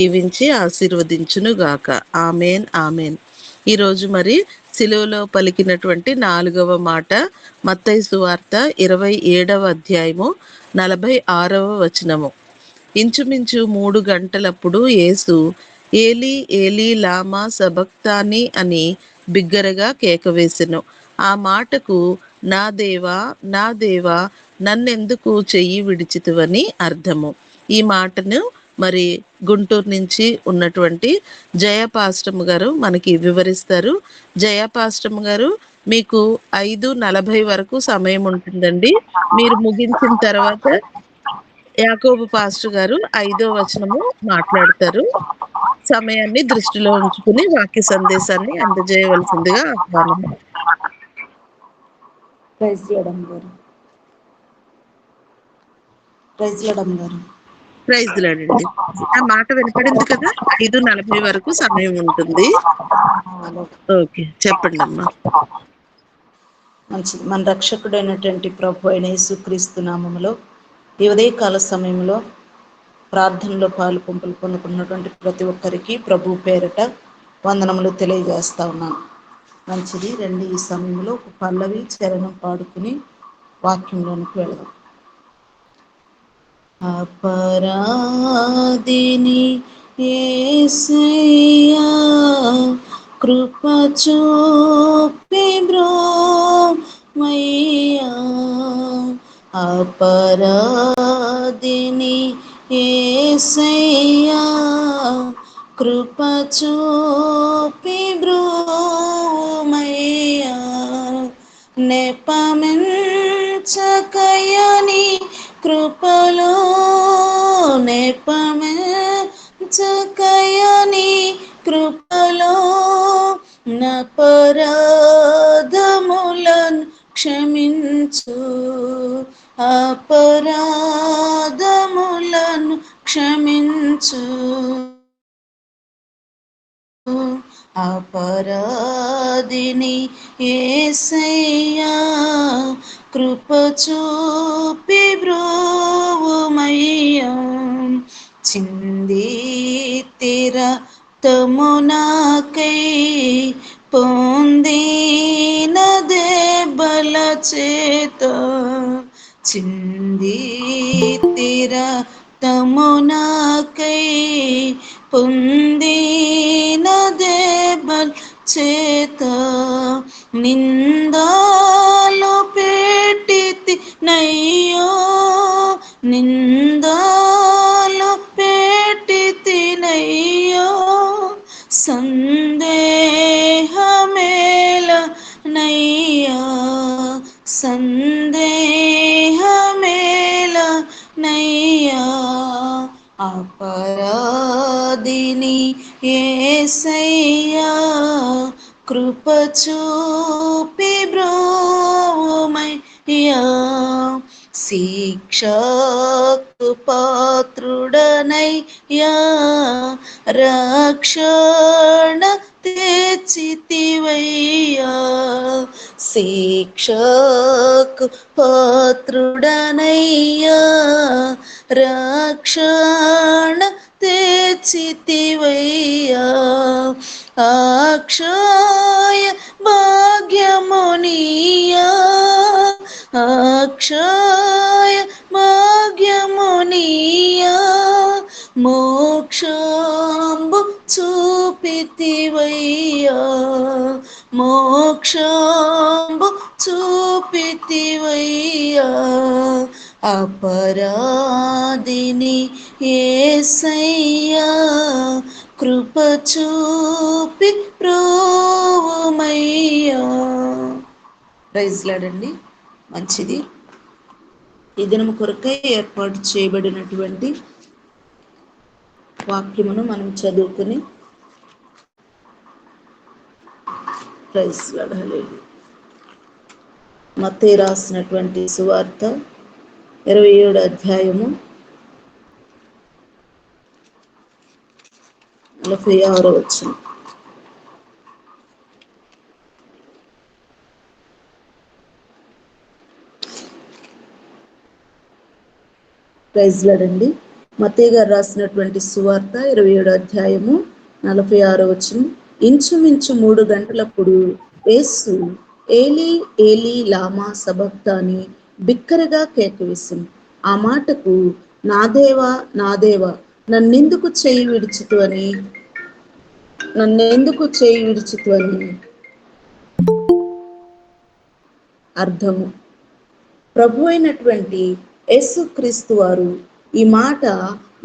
దీవించి ఆశీర్వదించును గాక. Amen amen. ఈరోజు మరి సిలువలో పలికినటువంటి 4వ మాట మత్తయి సువార్త 27వ అధ్యాయము 46వ వచనము. ఇంచుమించు 3 గంటలప్పుడు యేసు ఏలీ ఏలీ లామా సబక్తాని అని బిగ్గరగా కేకవేసెను. ఆ మాటకు నా దేవా నా దేవా నన్నెందుకు చెయ్యి విడిచితివని అర్థము. ఈ మాటను మరి గుంటూరు నుంచి ఉన్నటువంటి జయపాస్టమ్ గారు మనకి వివరిస్తారు. జయపాస్టమ్ గారు, మీకు 5:40 వరకు సమయం ఉంటుందండి. మీరు ముగించిన తర్వాత యాకోబు పాస్టర్ గారు 5వ వచనము మాట్లాడతారు. సమయాన్ని దృష్టిలో ఉంచుకుని వాక్య సందేశాన్ని అందజేయవలసిందిగా ఆహ్వానం. ప్రైజ్ చేయడం గారు. ప్రైజ్ చేయడం గారు. ప్రైజ్ లాడండి. ఆ మాట వినపడింది కదా. 5:40 వరకు సమయం ఉంటుంది. ఓకే, చెప్పండి అమ్మా. మంచిది. మన రక్షకుడైనటువంటి ప్రభు అయిన యేసుక్రీస్తు నామములో ఈ ఉదయకాల సమయంలో ప్రార్థనలో పాలు పంపులు పొందుకున్నటువంటి ప్రతి ఒక్కరికి ప్రభు పేరట వందనములు తెలియజేస్తా ఉన్నాను. మంచిది. రండి, ఈ సమయంలో ఒక పల్లవి చరణం పాడుకుని వాక్యంలోనికి వెళదాం. అపరాధిని యేసయ్యా కృప చూపి బ్రోమయ్యా, అపరాధిని యేసయ్యా కృప చూపి బ్రోమయ్యా, నెపమెంచకయని కృపలో నెపమెంచకయని కృపలో అపరాధములను క్షమించు, అపరాధములను క్షమించు, అపరాధిని యేసయ్యా కృప చూపి బ్రోవుమయ్యా, చిందితిర తమునాకై పొందిన దెబ్బల చేత, చిందితిర తమునాకై పొందిన దెబ్బల చేత, నిందాలు పెట్టితి నయ్యో, నిందాలు పెట్టితి నయ్యో, సందేహమేల నయ్యా, సందేహమేల నయ్యా, అపరాధిని యేసయ్యా కృప చూపి బ్రోవుమయ్యా, శిక్షకు పాత్రుడనయ్యా రక్షణ తెచ్చితివయ్యా, శిక్షకు పాత్రుడనయ్యా రక్షణ తెచ్చితివయ్యా, అక్షయ భాగ్యమునియా, అక్షయ భాగ్యమునియా, మోక్షంబు చూపితివయ్యా, మోక్షంబు చూపితివయ్యా, అపరాధిని యేసయ్యా కృప చూపి బ్రోవుమయ్యా. Praise lord. మంచిది. ఈ దినము కొరకై ఏర్పాటు చేయబడినటువంటి వాక్యమును మనం చదువుకుని ప్రైజ్ లార్డ్. హల్లెలూయా. మత్తయి రాసినటువంటి సువార్త 27వ అధ్యాయము 46వ వచనం. Praise Lord. మత్తయి గారు రాసినటువంటి సువార్త 27వ అధ్యాయము 46వ వచనం. ఇంచుమించు 3 గంటలప్పుడు యేసు ఏలీ ఏలీ లామా సబక్తాని బిక్కరగా కేకవేసింది. ఆ మాటకు నా దేవా నా దేవా నన్నెందుకు చేయి విడిచితు అని అర్థము. ప్రభు అయినటువంటి యేసుక్రీస్తు వారు ఈ మాట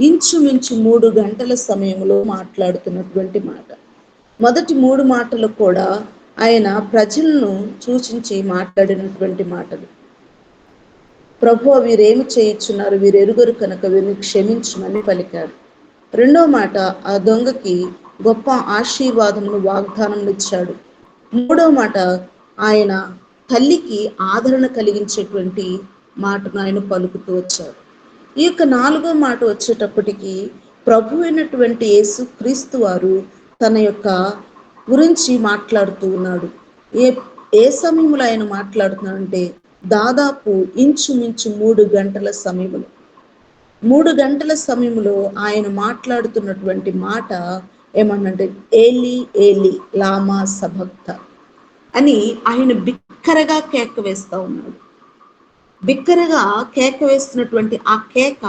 ఇంచుమించు 3 గంటల సమయంలో మాట్లాడుతున్నటువంటి మాట. మొదటి 3 మాటలు కూడా ఆయన ప్రజలను సూచించి మాట్లాడినటువంటి మాటలు. ప్రభువా వీరేమి చేయుచున్నారు, వీరు ఎరుగరు కనుక వీరిని క్షమించుమని పలికాడు. రెండో మాట ఆ దొంగకి గొప్ప ఆశీర్వాదమును వాగ్దానం ఇచ్చాడు. మూడో మాట ఆయన తల్లికి ఆదరణ కలిగించేటువంటి మాటను ఆయన పలుకుతూ వచ్చాడు. ఈ యొక్క 4వ మాట వచ్చేటప్పటికి ప్రభు అయినటువంటి యేసు క్రీస్తు వారు తన యొక్క గురించి మాట్లాడుతూ ఉన్నాడు. ఏ సమయంలో ఆయన మాట్లాడుతున్నాడంటే దాదాపు ఇంచుమించు 3 గంటల సమయంలో 3 గంటల సమయంలో ఆయన మాట్లాడుతున్నటువంటి మాట ఏమన్నంటే ఏలీ ఏలీ లామా సబక్త అని ఆయన బిక్కరగా కేక వేస్తా ఉన్నాడు. బిక్కరగా కేక వేస్తున్నటువంటి ఆ కేక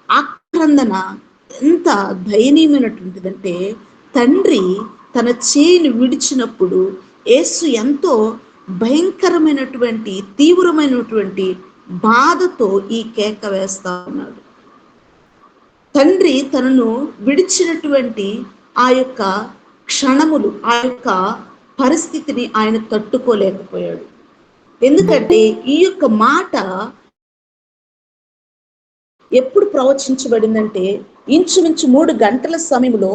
ఆక్రందన ఎంత దయనీయమైనటువంటిదంటే, తండ్రి తన చేయిని విడిచినప్పుడు యేసు ఎంతో భయంకరమైనటువంటి తీవ్రమైనటువంటి బాధతో ఈ కేక వేస్తా ఉన్నాడు. తండ్రి తనను విడిచినటువంటి ఆ యొక్క క్షణములు, ఆ యొక్క పరిస్థితిని ఆయన తట్టుకోలేకపోయాడు. ఎందుకంటే ఈ యొక్క మాట ఎప్పుడు ప్రవచించబడిందంటే ఇంచుమించు 3 గంటల సమయంలో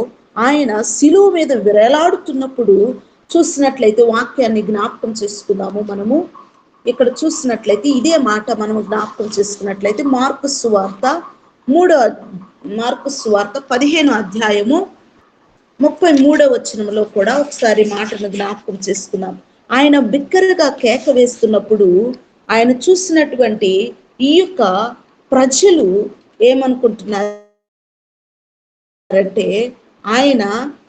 ఆయన శిలువ మీద వేలాడుతున్నప్పుడు చూసినట్లయితే, వాక్యాన్ని జ్ఞాపకం చేసుకుందాము. మనము ఇక్కడ చూసినట్లయితే ఇదే మాట మనము జ్ఞాపకం చేసుకున్నట్లయితే మార్కు సువార్త 15వ అధ్యాయము 33వ వచనంలో కూడా ఒకసారి మాటను జ్ఞాపకం చేసుకున్నాం. ఆయన బిక్కరగా కేక వేస్తున్నప్పుడు ఆయన చూసినటువంటి ఈ యొక్క ప్రజలు ఏమనుకుంటున్నారంటే ఆయన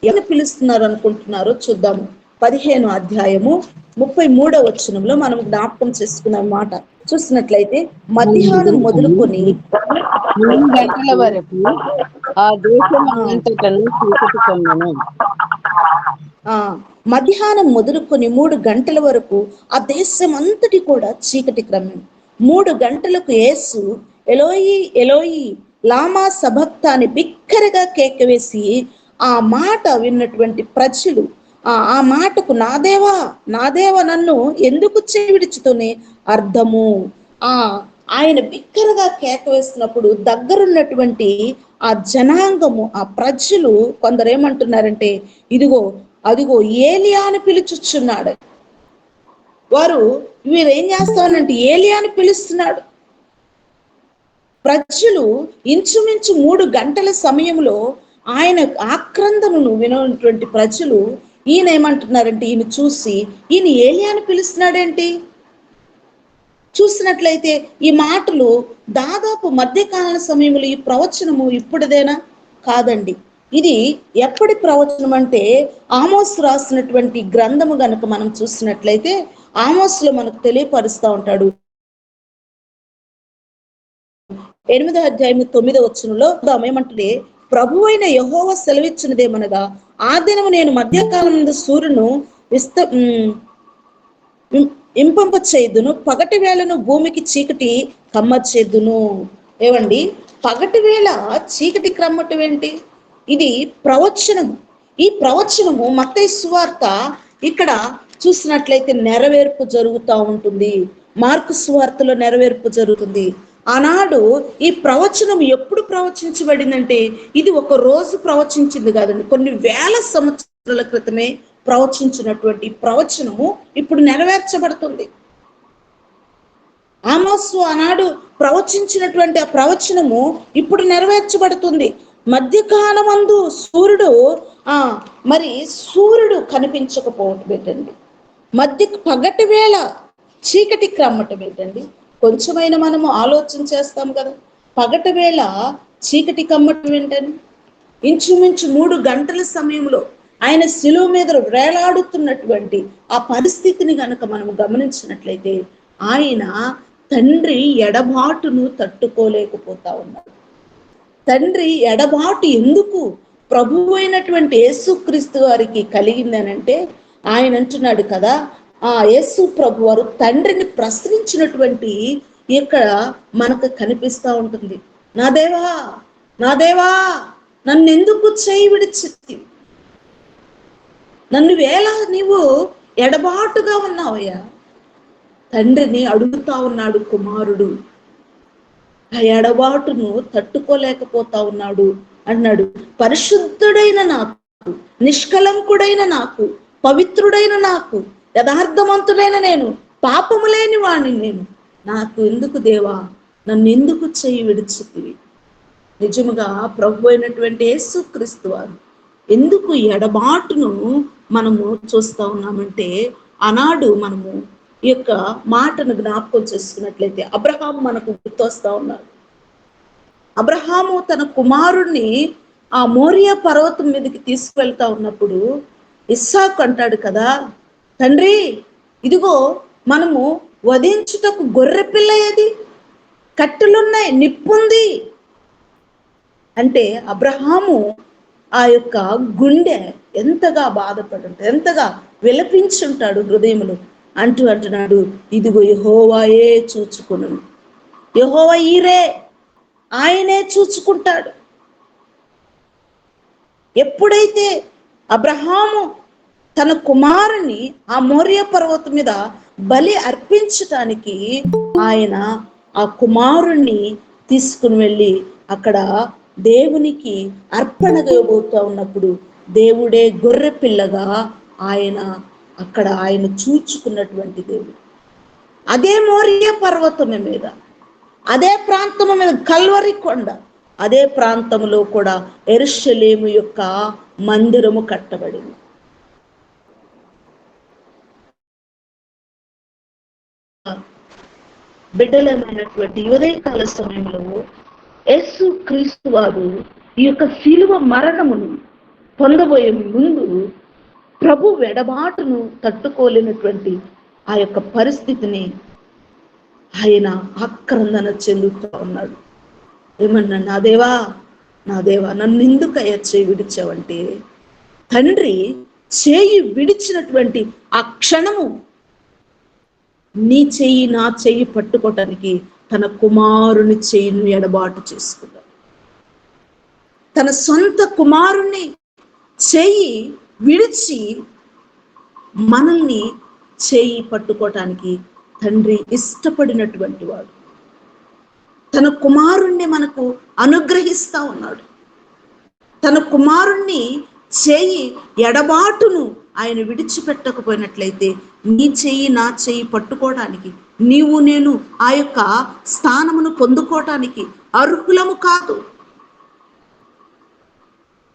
ఎవరు పిలుస్తున్నారు అనుకుంటున్నారో చూద్దాము. 15వ అధ్యాయము 33వ వచనంలో మనం జ్ఞాపకం చేసుకున్న మాట చూసినట్లయితే మధ్యాహ్నం మొదలుకొని 3 గంటల వరకు ఆ దేశమంతటను చీకటి కమ్మెను. మధ్యాహ్నం మొదలుకొని 3 గంటల వరకు ఆ దేశం అంతటి కూడా చీకటి క్రమం. 3 గంటలకు యేసు ఎలోయి ఎలోయి లామా సబక్తా అని బిక్కరగా కేకవేసి ఆ మాట విన్నటువంటి ప్రజలు ఆ మాటకు నా దేవా నా దేవా నన్ను ఎందుకు విడిచుతూనే అర్థము. ఆయన బిక్కరగా కేక వేస్తున్నప్పుడు దగ్గరున్నటువంటి ఆ జనాంగము, ఆ ప్రజలు కొందరు ఏమంటున్నారంటే ఇదిగో అదిగో ఏలియా అని పిలుచుచున్నాడు. వీరేం చేస్తానంటే ఏలియా అని పిలుస్తున్నాడు. ప్రజలు ఇంచుమించు 3 గంటల సమయంలో ఆయన ఆక్రందనను వినటువంటి ప్రజలు ఈయన ఏమంటున్నారంటే ఈయన చూసి ఈయన ఏలియా అని పిలుస్తున్నాడేంటి? చూసినట్లయితే ఈ మాటలు దాదాపు మధ్యకాల సమయంలో ఈ ప్రవచనము ఇప్పుడుదేనా? కాదండి. ఇది ఎప్పటి ప్రవచనం అంటే ఆమోసు రాసినటువంటి గ్రంథము గనుక మనం చూసినట్లయితే ఆమోసులో మనకు తెలియపరుస్తూ ఉంటాడు. 8వ అధ్యాయం 9వ వచనంలో ఏమంటే ప్రభు అయిన యెహోవా సెలవిచ్చినదేమనగా ఆ దినము నేను మధ్యకాలం సూర్యును ఇంపంప చేదును, పగటి వేళను భూమికి చీకటి కమ్మచేదును. ఏవండి, పగటి వేళ చీకటి క్రమ్మటం ఏంటి? ఇది ప్రవచనము. ఈ ప్రవచనము మత్తయి సువార్త ఇక్కడ చూసినట్లయితే నెరవేర్పు జరుగుతూ ఉంటుంది. మార్కు సువార్తలో నెరవేర్పు జరుగుతుంది. ఆనాడు ఈ ప్రవచనం ఎప్పుడు ప్రవచించబడిందంటే ఇది ఒక రోజు ప్రవచించింది కాదండి, కొన్ని వేల సంవత్సరాల క్రితమే ప్రవచించినటువంటి ప్రవచనము ఇప్పుడు నెరవేర్చబడుతుంది. ఆమోసు ఆనాడు ప్రవచించినటువంటి ఆ ప్రవచనము ఇప్పుడు నెరవేర్చబడుతుంది. మధ్యకాలమందు సూర్యుడు కనిపించకపోవటం ఏంటండి? పగటి వేళ చీకటి క్రమ్మటం ఏంటండి? కొంచెమైనా మనము ఆలోచన చేస్తాం కదా. పగటి వేళ చీకటి కమ్మటం ఏంటని ఇంచుమించు 3 గంటల సమయంలో ఆయన శిలువ మీద వేలాడుతున్నటువంటి ఆ పరిస్థితిని గనక మనం గమనించినట్లయితే ఆయన తండ్రి ఎడబాటును తట్టుకోలేకపోతా ఉన్నాడు. తండ్రి ఎడబాటు ఎందుకు ప్రభువు అయినటువంటి యేసుక్రీస్తు వారికి కలిగిందనంటే ఆయన అంటున్నాడు కదా, ఆ యేసు ప్రభు వారు తండ్రిని ప్రశ్నించినటువంటి ఇక్కడ మనకు కనిపిస్తా ఉంటుంది. నా దేవా, నా దేవా, నన్ను ఎందుకు చేయి విడిచితి? నన్ను వేళ నీవు ఎడబాటుగా ఉన్నావయ్యా. తండ్రిని అడుగుతా ఉన్నాడు కుమారుడు. ఆ ఎడబాటును తట్టుకోలేకపోతా ఉన్నాడు అన్నాడు. పరిశుద్ధుడైన నాకు, నిష్కలంకుడైన నాకు, పవిత్రుడైన నాకు, యథార్థవంతుడైన నేను, పాపము లేని వాణ్ణి నేను, నాకు ఎందుకు దేవా, నన్ను ఎందుకు చేయి విడిచితివి? నిజముగా ప్రభు అయినటువంటి యేసుక్రీస్తు వారు ఎందుకు ఎడబాటును మనము చూస్తా ఉన్నామంటే, ఆనాడు మనము ఈ యొక్క మాటను జ్ఞాపకం చేసుకున్నట్లయితే అబ్రహాము మనకు గుర్తొస్తా ఉన్నాడు. అబ్రహాము తన కుమారుణ్ణి ఆ మోరియా పర్వతం మీదకి తీసుకువెళ్తా ఉన్నప్పుడు ఇస్సాకు అంటాడు కదా, తండ్రి ఇదిగో మనము వధించుటకు గొర్రె పిల్ల ఏది? కట్టెలున్నాయి, నిప్పుంది అంటే అబ్రహాము ఆ యొక్క గుండె ఎంతగా బాధపడుంటాడు, ఎంతగా విలపించుంటాడు హృదయములు. అంటున్నాడు, ఇదిగో యెహోవాయే చూచుకును, యెహోవా ఈరే, ఆయనే చూచుకుంటాడు. ఎప్పుడైతే అబ్రహాము తన కుమారుని ఆ మోరియా పర్వతం మీద బలి అర్పించటానికి ఆయన ఆ కుమారుణ్ణి తీసుకుని వెళ్ళి అక్కడ దేవునికి అర్పణగా ఇవ్వబోతూ ఉన్నప్పుడు దేవుడే గొర్రె పిల్లగా ఆయన అక్కడ ఆయన చూచుకున్నటువంటి దేవుడు. అదే మోరియా పర్వతం మీద, అదే ప్రాంతము మీద కల్వరి కొండ, అదే ప్రాంతంలో కూడా యెరూషలేము యొక్క మందిరము కట్టబడింది. బిడ్డలమైనటువంటి ఉదయకాల సమయంలో యేసు క్రీస్తు వారు ఈ యొక్క శిలువ మరణమును పొందబోయే ముందు ప్రభు వెడబాటును తట్టుకోలేనటువంటి ఆ యొక్క పరిస్థితిని ఆయన ఆక్రందన చెందుతూ ఉన్నాడు. ఏమన్నా, నా దేవా, నా దేవా, నన్ను ఎందుకయ్యా చేయి విడిచావంటే, తండ్రి చేయి విడిచినటువంటి ఆ క్షణము నీ చెయ్యి నా చెయ్యి పట్టుకోవటానికి తన కుమారుని చెయ్యిను ఎడబాటు చేసుకున్నాడు. తన సొంత కుమారుణ్ణి చెయ్యి విడిచి మనల్ని చెయ్యి పట్టుకోవటానికి తండ్రి ఇష్టపడినటువంటి వాడు. తన కుమారుణ్ణి మనకు అనుగ్రహిస్తా ఉన్నాడు. తన కుమారుణ్ణి చేయి ఎడబాటును ఆయన విడిచిపెట్టకపోయినట్లయితే నీ చెయ్యి నా చెయ్యి పట్టుకోవడానికి, నీవు నేను ఆ యొక్క స్థానమును పొందుకోవటానికి అర్హులము కాదు.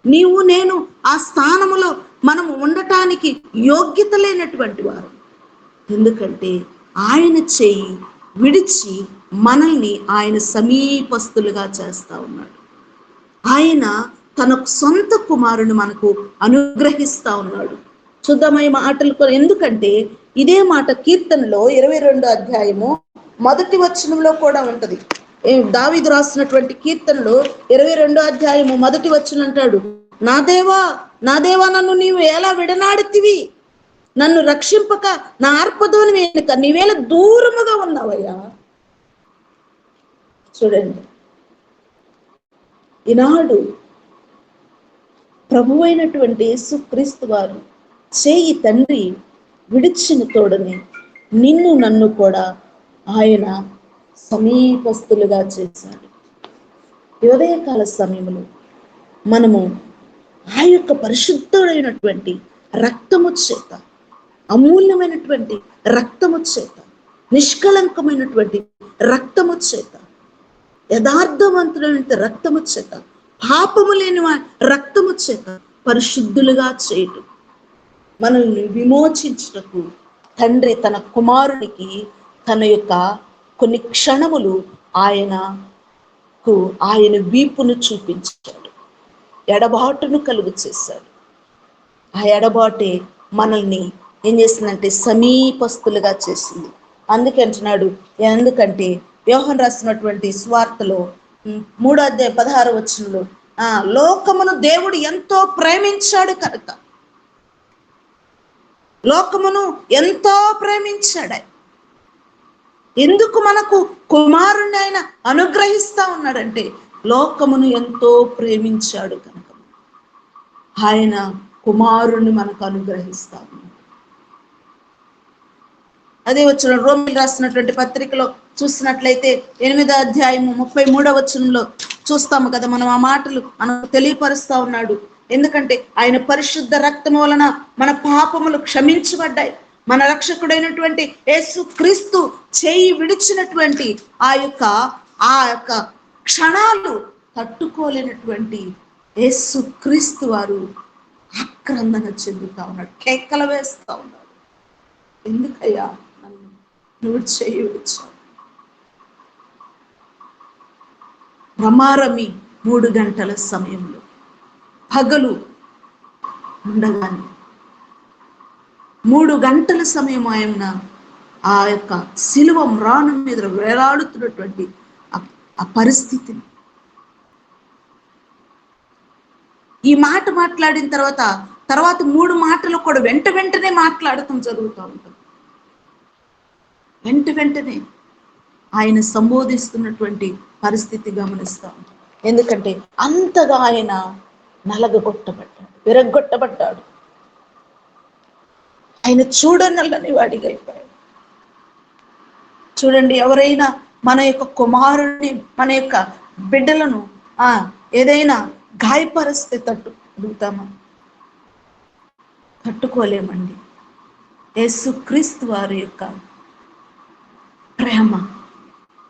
నీవు నేను ఆ స్థానములో మనం ఉండటానికి యోగ్యత లేనటువంటి వారు. ఎందుకంటే ఆయన చెయ్యి విడిచి మనల్ని ఆయన సమీపస్తులుగా చేస్తా ఉన్నాడు. ఆయన తన సొంత కుమారుని మనకు అనుగ్రహిస్తా ఉన్నాడు. చూద్దామై మాటలు. ఎందుకంటే ఇదే మాట కీర్తనలో 22వ అధ్యాయము 1వ వచనంలో కూడా ఉంటది. దావీదు రాసినటువంటి కీర్తనలో 22వ అధ్యాయము 1వ వచనం అంటాడు, నా దేవా, నా దేవా, నన్ను నీవు ఎలా విడనాడితివి? నన్ను రక్షింపక నా ఆర్పదోని వెనుక నీవేళ దూరముగా ఉన్నావయ్యా. చూడండి, ఈనాడు ప్రభు అయినటువంటి యేసుక్రీస్తు వారు చేయి తండ్రి విడిచిన తోడని నిన్ను నన్ను కూడా ఆయన సమీపస్తులుగా చేశాడు. ఉదయకాల సమయంలో మనము ఆ యొక్క పరిశుద్ధుడైనటువంటి రక్తము చేత, అమూల్యమైనటువంటి రక్తము చేత, నిష్కలంకమైనటువంటి రక్తము చేత, యథార్థవంతుడైన రక్తము చేత, పాపము లేని రక్తము చేత పరిశుద్ధులుగా చేయటం, మనల్ని విమోచించుటకు తండ్రి తన కుమారునికి తన యొక్క కొన్ని క్షణములు ఆయన ఆయన వీపును చూపించాడు, ఎడబాటును కలుగు చేశాడు. ఆ ఎడబాటే మనల్ని ఏం చేసిందంటే సమీపస్తులుగా చేసింది. అందుకే అంటున్నాడు, ఎందుకంటే యోహాను రాసినటువంటి సువార్తలో 3:16 లోకమును దేవుడు ఎంతో ప్రేమించాడు కనుక, లోకమును ఎంతో ప్రేమించాడు. ఎందుకు మనకు కుమారుణ్ణి ఆయన అనుగ్రహిస్తా ఉన్నాడంటే, లోకమును ఎంతో ప్రేమించాడు కనుక ఆయన కుమారుణ్ణి మనకు అనుగ్రహిస్తా ఉన్నాడు. అదే వచ్చిన రోమిలు రాసినటువంటి పత్రికలో చూసినట్లయితే 8:33 చూస్తాము కదా. మనం ఆ మాటలు మనకు తెలియపరుస్తా ఉన్నాడు. ఎందుకంటే ఆయన పరిశుద్ధ రక్తము వలన మన పాపములు క్షమించబడ్డాయి. మన రక్షకుడైనటువంటి యేసు క్రీస్తు చేయి విడిచినటువంటి ఆ యొక్క క్షణాలు తట్టుకోలేనటువంటి యేసు క్రీస్తు వారు ఆక్రందన చెందుతా ఉన్నాడు, కేకలు వేస్తా ఉన్నాడు. ఎందుకయ్యా నన్ను నువ్వు చేయి విడిచావు? రమారమి 3 గంటల సమయంలో పగలు ఉండగానే 3 గంటల సమయం ఆయన ఆ యొక్క శిలువ మ్రాణం మీద వేలాడుతున్నటువంటి ఆ పరిస్థితిని, ఈ మాట మాట్లాడిన తర్వాత 3 మాటలు కూడా వెంటనే మాట్లాడటం జరుగుతూ ఉంటుంది. వెంటనే ఆయన సంబోధిస్తున్నటువంటి పరిస్థితి గమనిస్తూ ఉంటాం. ఎందుకంటే అంతగా ఆయన నలగగొట్టబడ్డాడు, విరగొట్టబడ్డాడు. ఆయన చూడనల్లని వాడిగా అయిపోయాడు. చూడండి, ఎవరైనా మన యొక్క కుమారుడిని, మన యొక్క బిడ్డలను ఏదైనా గాయపరిస్తే తట్టుకుంటామా? తట్టుకోలేమండి. యేసుక్రీస్తు వారి యొక్క ప్రేమ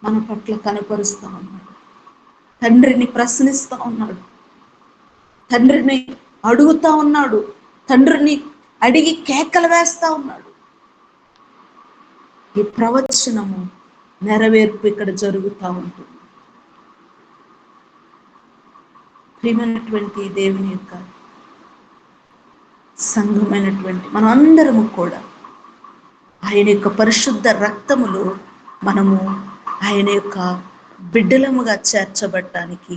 మన పట్ల కనపరుస్తా ఉన్నాడు. తండ్రిని ప్రశ్నిస్తా ఉన్నాడు, తండ్రిని అడుగుతా ఉన్నాడు, తండ్రిని అడిగి కేకలు వేస్తా ఉన్నాడు. ఈ ప్రవచనము నెరవేర్పు ఇక్కడ జరుగుతూ ఉంటుంది. ప్రియమైనటువంటి దేవుని యొక్క సంఘమైనటువంటి మనం అందరము కూడా ఆయన యొక్క పరిశుద్ధ రక్తములో మనము ఆయన యొక్క బిడ్డలముగా చేర్చబడటానికి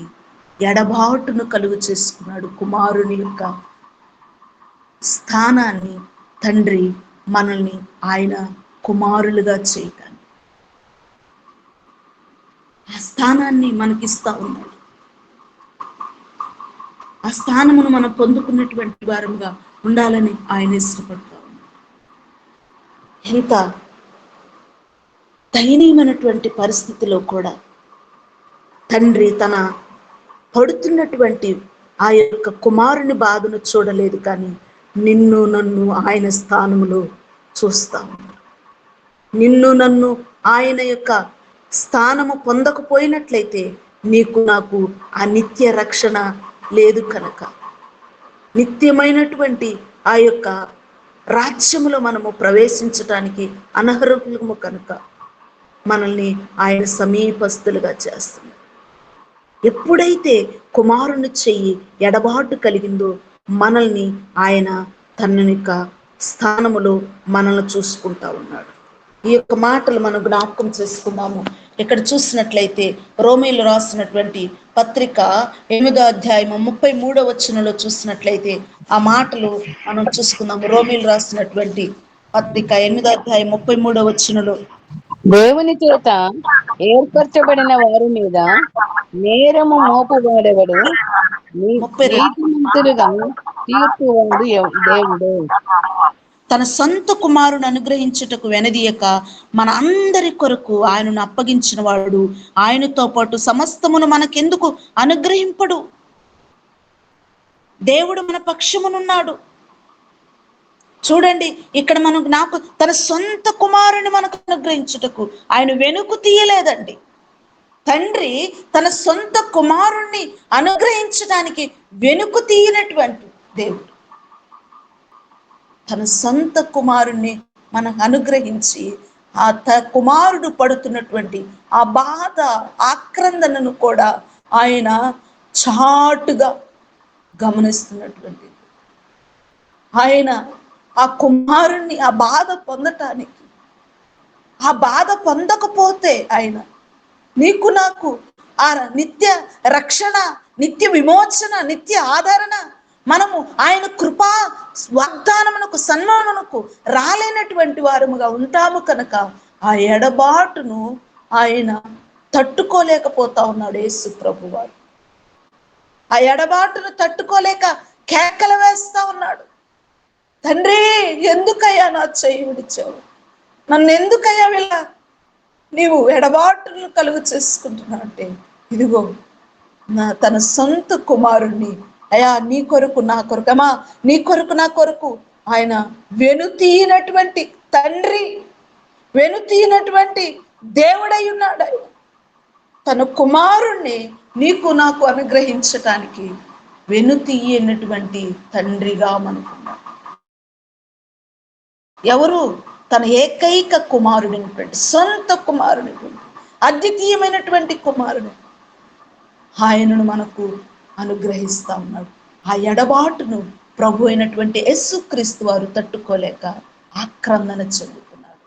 ఎడబాటును కలుగు చేసుకున్నాడు. కుమారుని యొక్క స్థానాన్ని తండ్రి మనల్ని ఆయన కుమారులుగా చేయటానికి ఆ స్థానాన్ని మనకిస్తా ఉన్నాడు. ఆ స్థానమును మనం పొందుకున్నటువంటి వారంగా ఉండాలని ఆయన ఇష్టపడతా ఉన్నాడు. ఎంత దయనీయమైనటువంటి పరిస్థితిలో కూడా తండ్రి తన పడుతున్నటువంటి ఆ యొక్క కుమారుని బాధను చూడలేదు, కానీ నిన్ను నన్ను ఆయన స్థానములో చూస్తా ఉన్నాడు. నిన్ను నన్ను ఆయన యొక్క స్థానము పొందకపోయినట్లయితే నీకు నాకు ఆ నిత్య రక్షణ లేదు కనుక, నిత్యమైనటువంటి ఆ యొక్క రాజ్యములో మనము ప్రవేశించటానికి అనర్హులము కనుక మనల్ని ఆయన సమీపస్తులుగా చేస్తున్నాడు. ఎప్పుడైతే కుమారుని చెయ్యి ఎడబాటు కలిగిందో మనల్ని ఆయన తన యొక్క స్థానములో మనల్ని చూసుకుంటా ఉన్నాడు. ఈ యొక్క మాటలు మనం జ్ఞాపకం చేసుకున్నాము. ఇక్కడ చూసినట్లయితే రోమీలు రాసినటువంటి పత్రిక 8:33 చూసినట్లయితే ఆ మాటలు మనం చూసుకుందాము. రోమీలు రాసినటువంటి పత్రిక 8:33 దేవుని చేత ఏర్పరచబడిన వారి మీద నేరము మోపబడేవాడు నీతిమంతులుగా తీర్పువాడు దేవుడు. తన సొంత కుమారుని అనుగ్రహించుటకు వెనదీయక మన అందరి కొరకు ఆయనను అప్పగించిన వాడు ఆయనతో పాటు సమస్తమును మనకెందుకు అనుగ్రహింపడు? దేవుడు మన పక్షమునున్నాడు. చూడండి, ఇక్కడ నాకు తన సొంత కుమారుని మనకు అనుగ్రహించుటకు ఆయన వెనుకు తీయలేదండి. తండ్రి తన సొంత కుమారుణ్ణి అనుగ్రహించడానికి వెనుకు తీయనటువంటి దేవుడు తన సొంత కుమారుణ్ణి మనకు అనుగ్రహించి ఆ కుమారుడు పడుతున్నటువంటి ఆ బాధ, ఆక్రందనను కూడా ఆయన చాటుగా గమనిస్తున్నటువంటి, ఆయన ఆ కుమారుణ్ణి ఆ బాధ పొందటానికి, ఆ బాధ పొందకపోతే ఆయన నీకు నాకు ఆ నిత్య రక్షణ, నిత్య విమోచన, నిత్య ఆదరణ, మనము ఆయన కృపా వాగ్దానమునకు, సన్మానమునకు రాలేనటువంటి వారముగా ఉంటాము కనుక ఆ ఎడబాటును ఆయన తట్టుకోలేకపోతా ఉన్నాడు యేసు ప్రభువారు. ఆ ఎడబాటును తట్టుకోలేక కేకలు వేస్తా ఉన్నాడు. తండ్రి, ఎందుకయ్యా నా చెయ్యి విడిచావు? నన్ను ఎందుకయ్యా ఇలా నీవు ఎడబాటును కలుగు చేసుకుంటున్నా అంటే, ఇదిగో తన సొంత కుమారుణ్ణి, అయా నీ కొరకు నా కొరకు, అమ్మా నీ కొరకు నా కొరకు ఆయన వెనుతీయనటువంటి తండ్రి, వెనుతీయనటువంటి దేవుడై ఉన్నాడు. ఆయన తన కుమారుణ్ణి నీకు నాకు అనుగ్రహించటానికి వెనుతీయనటువంటి తండ్రిగా మనకున్నాడు. ఎవరు? తన ఏకైక కుమారుడైనటువంటి, సొంత కుమారుడైనటువంటి, అద్వితీయమైనటువంటి కుమారుడు ఆయనను మనకు అనుగ్రహిస్తా ఉన్నాడు. ఆ ఎడబాటును ప్రభు అయినటువంటి యేసుక్రీస్తు వారు తట్టుకోలేక ఆక్రందన చెందుతున్నాడు.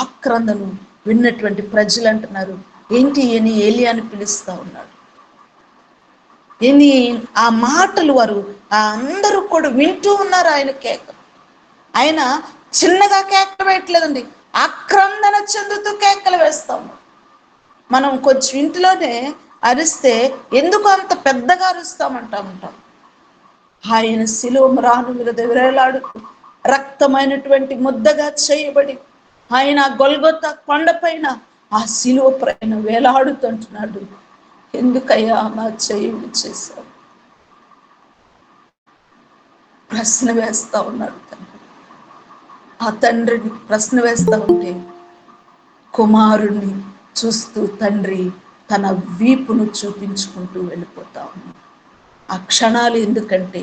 ఆక్రందను విన్నటువంటి ప్రజలు అంటున్నారు, ఏంటి అని ఏలియాని పిలుస్తా ఉన్నాడు. ఏంటి ఆ మాటలు వారు అందరూ కూడా వింటూ ఉన్నారు. ఆయన కేక, ఆయన చిన్నగా కేకలు వేయట్లేదండి, ఆక్రందన చెందుతూ కేకలు వేస్తాం. మనం కొంచెం ఇంట్లోనే అరిస్తే ఎందుకు అంత పెద్దగా అరుస్తామంటాం. ఆయన శిలువ మ్రాను మీద వేలాడుతూ రక్తమైనటువంటి ముద్దగా చేయబడి ఆయన గొల్గొతా కొండపైన ఆ శిలువ పైన వేలాడుతుంటున్నాడు. ఎందుకయ్యా నా చెయ్యి విడిచేశావు? ప్రశ్న వేస్తా ఉన్నాడు తండ్రి. ఆ తండ్రిని ప్రశ్న వేస్తా ఉంటే కుమారుణ్ణి చూస్తూ తండ్రి తన వీపును చూపించుకుంటూ వెళ్ళిపోతా ఉన్నాడు. ఆ క్షణాలు ఎందుకంటే,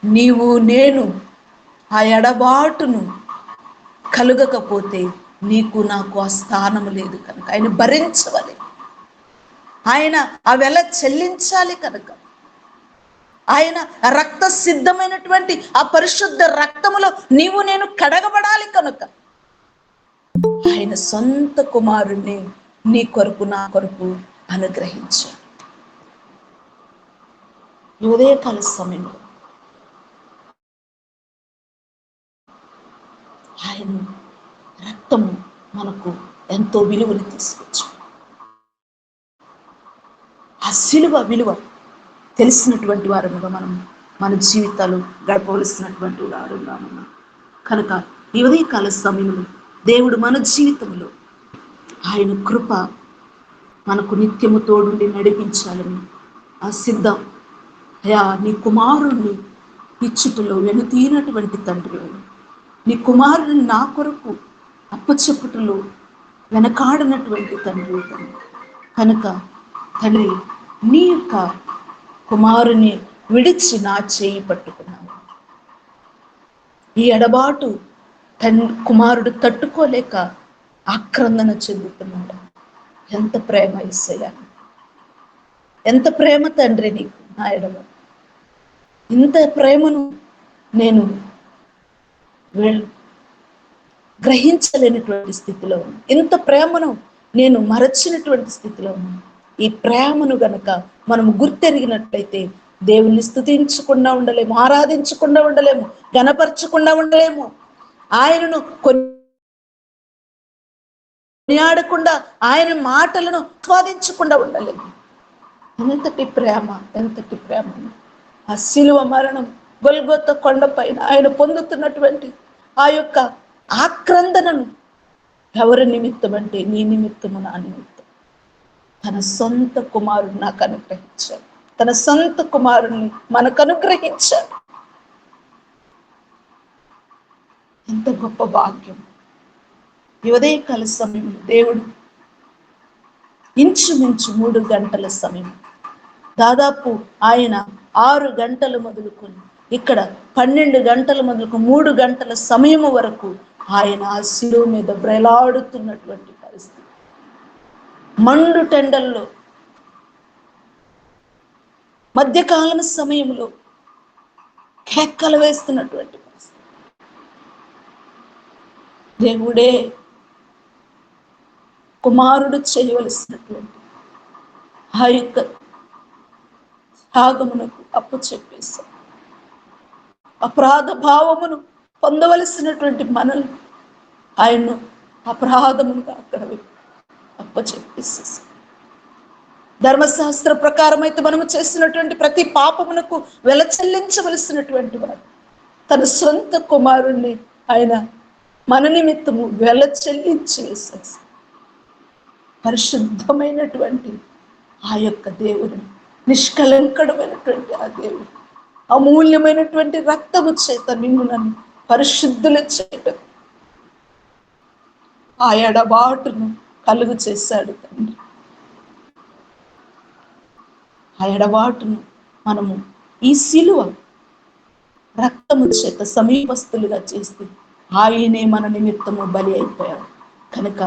నీవు నేను ఆ ఎడబాటును కలుగకపోతే నీకు నాకు ఆ స్థానం లేదు కనుక ఆయన భరించవాలి, ఆయన ఆ వెల చెల్లించాలి కనుక, ఆయన రక్త సిద్ధమైనటువంటి ఆ పరిశుద్ధ రక్తములో నీవు నేను కడగబడాలి కనుక ఆయన సొంత కుమారుణ్ణి నీ కొరకు నా కొరకు అనుగ్రహించాడు. ఉదయకాల సమయంలో ఆయన రక్తము మనకు ఎంతో విలువను తీసుకొచ్చు. ఆ శిలువ విలువ తెలిసినటువంటి వారముగా మనం మన జీవితాలు గడపవలసినటువంటి వారుగా ఉన్నాం కనుక ఈ ఉదయకాల సమయంలో దేవుడు మన జీవితంలో ఆయన కృప మనకు నిత్యము తోడుండి నడిపించాలని ఆ సిద్ధం. అయా నీ కుమారుణ్ణి ఇచ్చుటలో వెనుతీనటువంటి తండ్రి, నీ కుమారుని నా కొరకు అప్పచెప్పుటలో వెనకాడినటువంటి తండ్రి కనుక తండ్రి నీ యొక్క కుమారుని విడిచి నా చేయి పట్టుకున్నావు. ఈ ఎడబాటు కుమారుడు తట్టుకోలేక ఆక్రందన చెందుతున్నాడు. ఎంత ప్రేమ యేసయ్య, ఎంత ప్రేమ తండ్రి నీకు నా ఎడమ. ఇంత ప్రేమను నేను గ్రహించలేనటువంటి స్థితిలో ఉన్నాను. ఇంత ప్రేమను నేను మరచినటువంటి స్థితిలో ఉన్నాను. ఈ ప్రేమను గనక మనము గుర్తెరిగినట్లయితే దేవుణ్ణి స్తుతించకుండా ఉండలేము, ఆరాధించకుండా ఉండలేము, గణపరచకుండా ఉండలేము, ఆయనను కొనియాడకుండా ఆయన మాటలను ఆస్వాదించకుండా ఉండలేము. ఎంతటి ప్రేమ, ఎంతటి ప్రేమ! ఆ శిలువ మరణం గొల్గొతా కొండపైన ఆయన పొందుతున్నటువంటి ఆ యొక్క ఆక్రందనను ఎవరి నిమిత్తం అంటే నీ నిమిత్తము, నా నిమిత్తం. తన సొంత కుమారుడు నాకు అనుగ్రహించాడు, తన సొంత కుమారుణ్ణి మనకు అనుగ్రహించాడు. ఎంత గొప్ప భాగ్యం! ఈ ఉదయకాల సమయం దేవుడు ఇంచుమించు 3 గంటల సమయం, దాదాపు ఆయన 6 గంటలు మొదలుకొని ఇక్కడ 12 గంటలు మొదలుకు 3 గంటల సమయము వరకు ఆయన ఆ శిలువ మీద బ్రేలాడుతున్నటువంటి పరిస్థితి, మండు టెండల్లో మధ్యకాలం సమయంలో కేకలు వేస్తున్నటువంటి పరిస్థితి. దేవుడే కుమారుడు చేయవలసినటువంటి ఆ యొక్క త్యాగమునకు అప్పచెప్పేశాడు. అపరాధ భావమును పొందవలసినటువంటి మనల్ని ఆయన్ను అపరాధముగా అక్కడ అప్పచెప్పేసేసాడు. ధర్మశాస్త్ర ప్రకారం అయితే మనము చేసినటువంటి ప్రతి పాపమునకు వెల చెల్లించవలసినటువంటి వాడు తన సొంత కుమారుణ్ణి ఆయన మన నిమిత్తము వెల చెల్లించి వేసేసి పరిశుద్ధమైనటువంటి ఆ యొక్క దేవుడు, నిష్కలంకడమైనటువంటి ఆ దేవుడు అమూల్యమైనటువంటి రక్తము చేత నిన్ను నన్ను పరిశుద్ధుల చేయటం ఆ ఎడబాటును కలుగు చేశాడు తండ్రి. ఆ ఎడబాటును మనము ఈ శిలువ రక్తము చేత సమీపస్తులుగా చేసి ఆయనే మన నిమిత్తము బలి అయిపోయాడు కనుక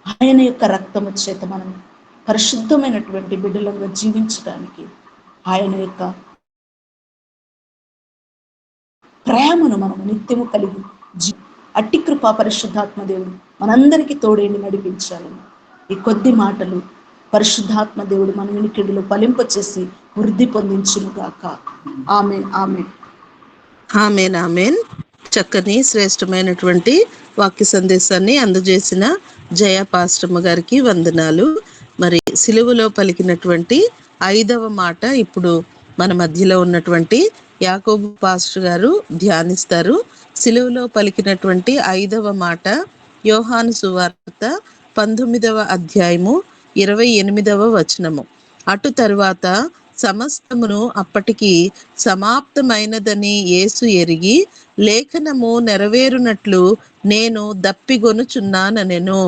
ఆయన యొక్క రక్తము చేత మనం పరిశుద్ధమైనటువంటి బిడ్డలుగా జీవించడానికి ఆయన యొక్క ప్రేమను మనం నిత్యము కలిగి అట్టి కృపా పరిశుద్ధాత్మ దేవుడు మనందరికీ తోడేని నడిపించాలని ఈ కొద్ది మాటలు పరిశుద్ధాత్మ దేవుడు మన వినికిడిలో ఫలింపచేసి వృద్ధి పొందించునుగాక. ఆమేన్ ఆమేన్ ఆమేన్ ఆమేన్. చక్కని శ్రేష్టమైనటువంటి వాక్య సందేశాన్ని అందజేసిన జయ పాస్టమ్మ గారికి వందనాలు. మరి సిలువలో పలికినటువంటి 5వ మాట ఇప్పుడు మన మధ్యలో ఉన్నటువంటి యాకోబు పాస్టర్ గారు ధ్యానిస్తారు. సిలువలో పలికినటువంటి 5వ మాట యోహాను సువార్త 19వ అధ్యాయము 28వ వచనము. అటు తరువాత సమస్తమును అప్పటికి సమాప్తమైనదని యేసు ఎరిగి లేఖనము నెరవేరునట్లు నేను దప్పిగొనుచున్నానెను.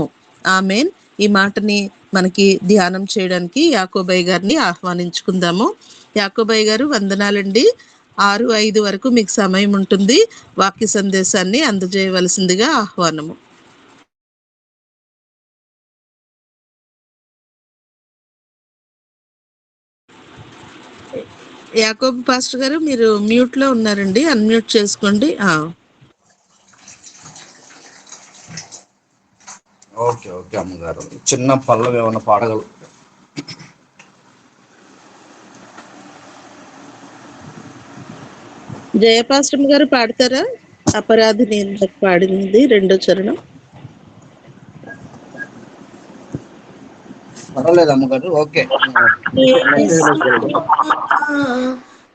ఆమేన్. ఈ మాటని మనకి ధ్యానం చేయడానికి యాకోబయ్య గారిని ఆహ్వానించుకుందాము. యాకోబయ్య గారు వందనాలండి. 6:05 వరకు మీకు సమయం ఉంటుంది. వాక్య సందేశాన్ని అందజేయవలసిందిగా ఆహ్వానము. యాకోబు పాస్టర్ గారు మీరు మ్యూట్ లో ఉన్నారండి, అన్మ్యూట్ చేసుకోండి. ఓకే ఓకే అమ్మగారు, చిన్న పల్లవి ఏమైనా పాడగలరు? జయపాస్టమ్ గారు పాడతారా? అపరాధిని ఎందుకు పాడింది 2వ చరణం. పర్వాలేదు అమ్మగారు, ఓకే.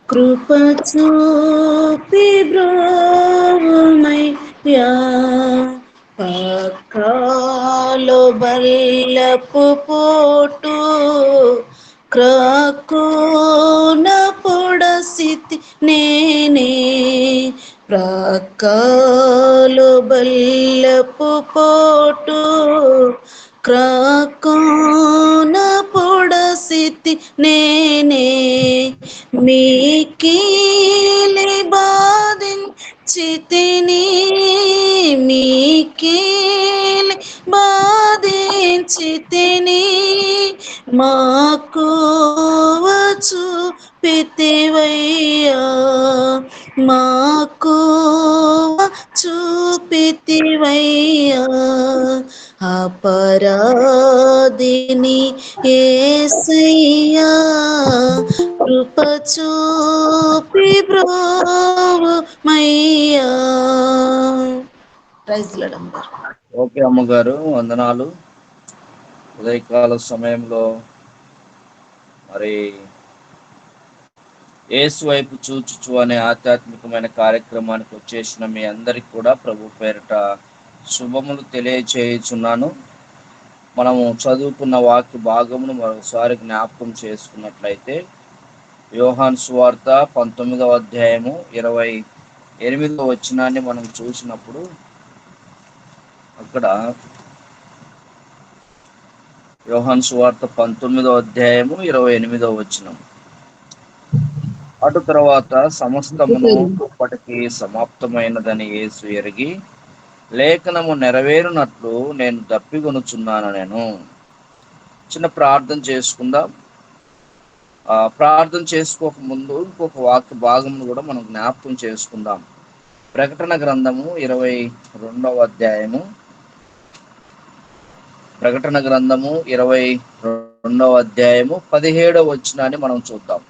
కృప చూపి బ్రోమయ్యా పక్కాలో బల్లపు పోటు క్రాకోన పొడసితి నేనే ప్రక్కాలో బల్లపు పోటు క్రాకోన పొడసితి నేనే మీకీలి బాధించితిని మీకీలి బాధించితిని మాకు చూపితివయ్యా మాకు చూపితివయ్యా అపరాధిని యేసయ్యా కృప చూపి బ్రోమయ్యా. ప్రైజ్ లార్డ్ అమ్మగారు. ఓకే అమ్మగారు, వందనాలు. ఉదయకాల సమయంలో మరి యేసు వైపు చూచుచు అనే ఆధ్యాత్మికమైన కార్యక్రమానికి వచ్చేసిన మీ అందరికి కూడా ప్రభు పేరిట శుభములు తెలియచేయుచున్నాను. మనము చదువుకున్న వాక్య భాగమును మరోసారి జ్ఞాపకం చేసుకున్నట్లయితే యోహాను సువార్త 19వ అధ్యాయము 28వ వచనాన్ని మనం చూసినప్పుడు అక్కడ యోహాను సువార్త 19వ అధ్యాయము 28వ వచనం, అటు తర్వాత సమస్తమును అప్పటికి సమాప్తమైనదని యేసు ఎరిగి లేఖనము నెరవేరునట్లు నేను దప్పిగొనుచున్నాను. నేను చిన్న ప్రార్థన చేసుకుందాం. ప్రార్థన చేసుకోక ముందు ఇంకొక వాక్య భాగమును కూడా మనం జ్ఞాపకం చేసుకుందాం. ప్రకటన గ్రంథము 22వ అధ్యాయము, ప్రకటన గ్రంథము 22వ అధ్యాయము 17వ వచనాన్ని మనం చూద్దాం.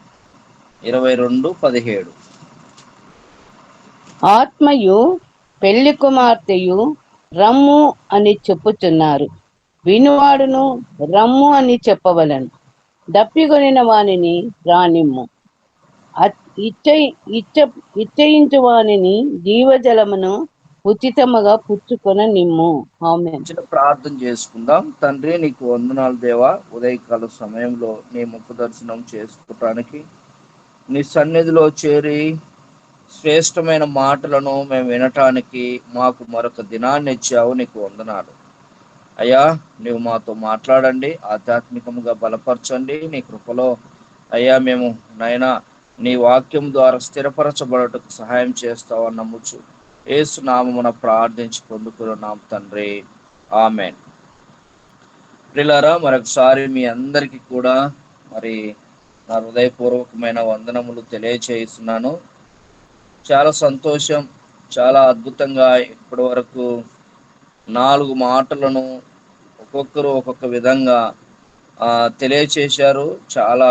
22:17. ఆత్మయు పెళ్లి కుమార్తెయు రమ్ము అని చెప్పుచున్నారు, వినువాడును రమ్ము అని చెప్పవలను. దప్పికొనిన వానిని రానిమ్ము, ఇచ్చయించు వానిని జీవజలమును ఉచితముగా పుచ్చుకొన నిమ్ము. ఆమేన్. చిన్న ప్రార్థన చేసుకుందాం. తండ్రి, నీకు వందనాలు దేవా. ఉదయకాల సమయంలో నీ ముఖ దర్శనం చేసుకోవటానికి నీ సన్నిధిలో చేరి శ్రేష్టమైన మాటలను మేము వినటానికి మాకు మరొక దినాన్ని ఇచ్చావు. నీకు వందనాలు అయ్యా. నీవు మాతో మాట్లాడండి, ఆధ్యాత్మికంగా బలపరచండి. నీ కృపలో అయ్యా మేము నైనా నీ వాక్యం ద్వారా స్థిరపరచబడటకు సహాయం చేస్తావని నమ్ముచు యేసు నామమున ప్రార్థించి పొందుకున్నాం తండ్రి, ఆమేన్. ప్రియులారా, మరొకసారి మీ అందరికీ కూడా మరి నా హృదయపూర్వకమైన వందనములు తెలియచేస్తున్నాను. చాలా సంతోషం, చాలా అద్భుతంగా ఇప్పటి వరకు 4 మాటలను ఒక్కొక్కరు ఒక్కొక్క విధంగా తెలియచేశారు. చాలా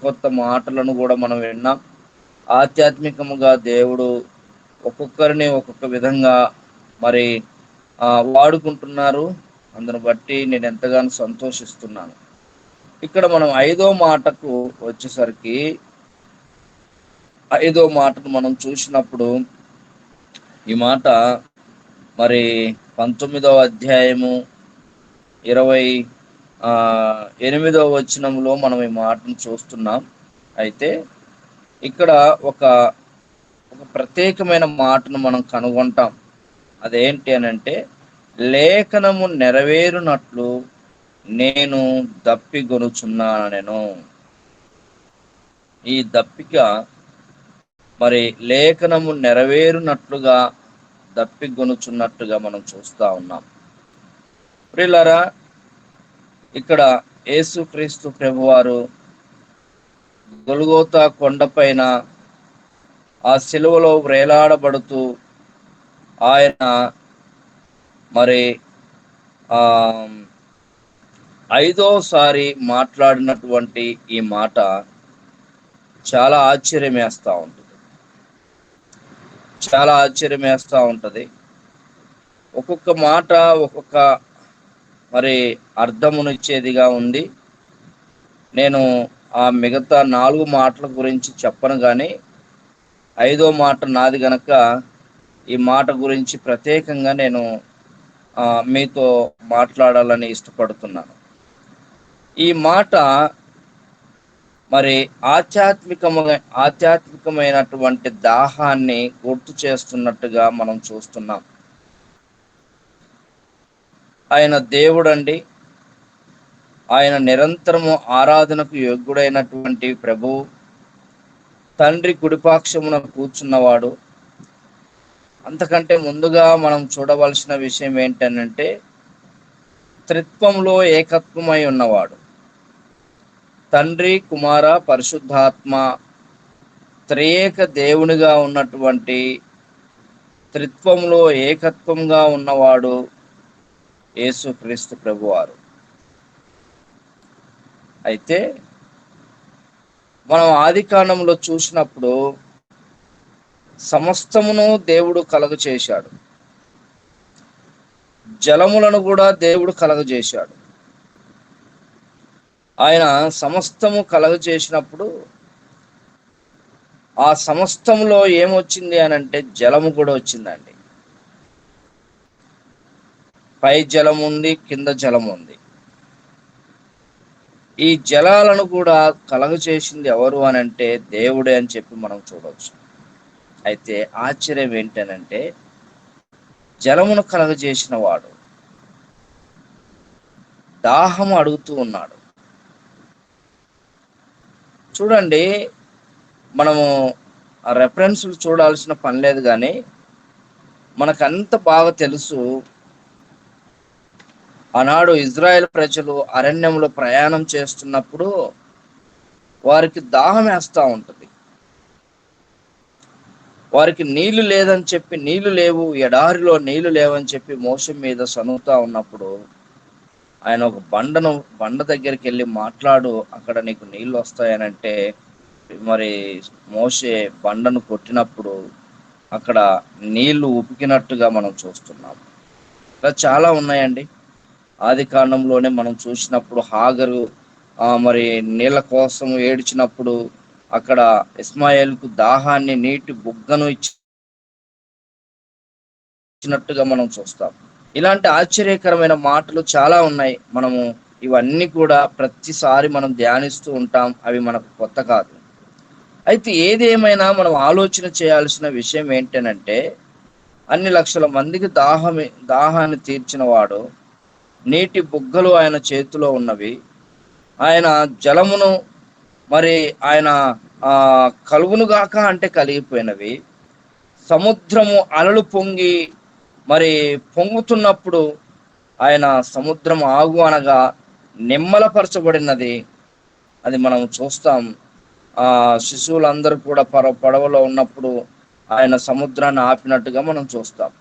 కొత్త మాటలను కూడా మనం విన్నాం. ఆధ్యాత్మికముగా దేవుడు ఒక్కొక్కరిని ఒక్కొక్క విధంగా మరి వాడుకుంటున్నారు. అందును బట్టి నేను ఎంతగానో సంతోషిస్తున్నాను. ఇక్కడ మనం 5వ మాటకు వచ్చేసరికి, 5వ మాటను మనం చూసినప్పుడు ఈ మాట మరి 19వ అధ్యాయము 28వ వచనంలో మనం ఈ మాటను చూస్తున్నాం. అయితే ఇక్కడ ఒక ప్రత్యేకమైన మాటను మనం కనుగొంటాం. అదేంటి అనంటే, లేఖనము నెరవేరునట్లు నేను దప్పిగొనుచున్నాను. నేను ఈ దప్పిక మరి లేఖనము నెరవేరునట్లుగా దప్పిగొనుచున్నట్టుగా మనం చూస్తా ఉన్నాం. ప్రియులారా, ఇక్కడ యేసుక్రీస్తు ప్రభువారు గొల్గోతా కొండపైన ఆ సిలువలో వ్రేలాడబడుతూ ఆయన మరి 5వసారి మాట్లాడినటువంటి ఈ మాట చాలా ఆశ్చర్యం వేస్తూ ఉంటుంది. చాలా ఆశ్చర్యం వేస్తూ ఉంటుంది. ఒక్కొక్క మాట ఒక్కొక్క మరి అర్థమునిచ్చేదిగా ఉంది. నేను ఆ మిగతా 4 మాటల గురించి చెప్పను, కానీ 5వ మాట నాది గనక ఈ మాట గురించి ప్రత్యేకంగా నేను మీతో మాట్లాడాలని ఇష్టపడుతున్నాను. ఈ మాట మరి ఆధ్యాత్మికమైనటువంటి దాహాన్ని గుర్తు చేస్తున్నట్టుగా మనం చూస్తున్నాం. ఆయన దేవుడండి. ఆయన నిరంతరము ఆరాధనకు యోగ్యుడైనటువంటి ప్రభువు, తండ్రి కుడిపాక్షమున కూర్చున్నవాడు. అంతకంటే ముందుగా మనం చూడవలసిన విషయం ఏంటనంటే, త్రిత్వంలో ఏకత్వమై ఉన్నవాడు. తండ్రి, కుమార, పరిశుద్ధాత్మ త్రియేక దేవునిగా ఉన్నటువంటి త్రిత్వంలో ఏకత్వంగా ఉన్నవాడు యేసుక్రీస్తు ప్రభువారు. అయితే మనం ఆదికాండంలో చూసినప్పుడు సమస్తమును దేవుడు కలుగజేశాడు. జలములను కూడా దేవుడు కలుగజేశాడు. ఆయన సమస్తము కలుగజేసినప్పుడు ఆ సమస్తములో ఏమొచ్చింది అనంటే జలము కూడా వచ్చిందండి. పై జలం ఉంది, కింద జలం ఉంది. ఈ జలాలను కూడా కలుగజేసింది ఎవరు అనంటే దేవుడే అని చెప్పి మనం చూడవచ్చు. అయితే ఆశ్చర్యం ఏంటనంటే, జలమును కలుగజేసిన వాడు దాహము అడుగుతూ ఉన్నాడు. చూడండి, మనము రెఫరెన్స్లు చూడాల్సిన పని లేదు, కానీ మనకంత బాగా తెలుసు, ఆనాడు ఇజ్రాయెల్ ప్రజలు అరణ్యంలో ప్రయాణం చేస్తున్నప్పుడు వారికి దాహం వేస్తూ ఉంటుంది. వారికి నీళ్లు లేదని చెప్పి, నీళ్లు లేవు, ఎడారిలో నీళ్లు లేవని చెప్పి మోషే మీద సనుగుతా ఉన్నప్పుడు ఆయన ఒక బండ దగ్గరికి వెళ్ళి మాట్లాడు, అక్కడ నీకు నీళ్లు వస్తాయనంటే మరి మోషే బండను కొట్టినప్పుడు అక్కడ నీళ్లు ఉపికినట్టుగా మనం చూస్తున్నాం. ఇలా చాలా ఉన్నాయండి. ఆది కాండంలోనే మనం చూసినప్పుడు హాగరు మరి నీళ్ళ కోసం ఏడ్చినప్పుడు అక్కడ ఇస్మాయేల్కు దాహాన్ని నీటి బుగ్గను ఇచ్చినట్టుగా మనం చూస్తాం. ఇలాంటి ఆశ్చర్యకరమైన మాటలు చాలా ఉన్నాయి. మనము ఇవన్నీ కూడా ప్రతిసారి మనం ధ్యానిస్తూ ఉంటాం, అవి మనకు కొత్త కాదు. అయితే ఏదేమైనా మనం ఆలోచన చేయాల్సిన విషయం ఏంటనంటే, అన్ని లక్షల మందికి దాహాన్ని తీర్చిన వాడు, నీటి బుగ్గలు ఆయన చేతిలో ఉన్నవి, ఆయన జలమును మరి ఆయన కలుగునుగాక అంటే కలిగిపోయినవి, సముద్రము అలలు పొంగి మరి పొంగుతున్నప్పుడు ఆయన సముద్రం ఆగు అనగా నిమ్మలపరచబడినది. అది మనం చూస్తాం. శిశువులందరూ కూడా పడవలో ఉన్నప్పుడు ఆయన సముద్రాన్ని ఆపినట్టుగా మనం చూస్తాం.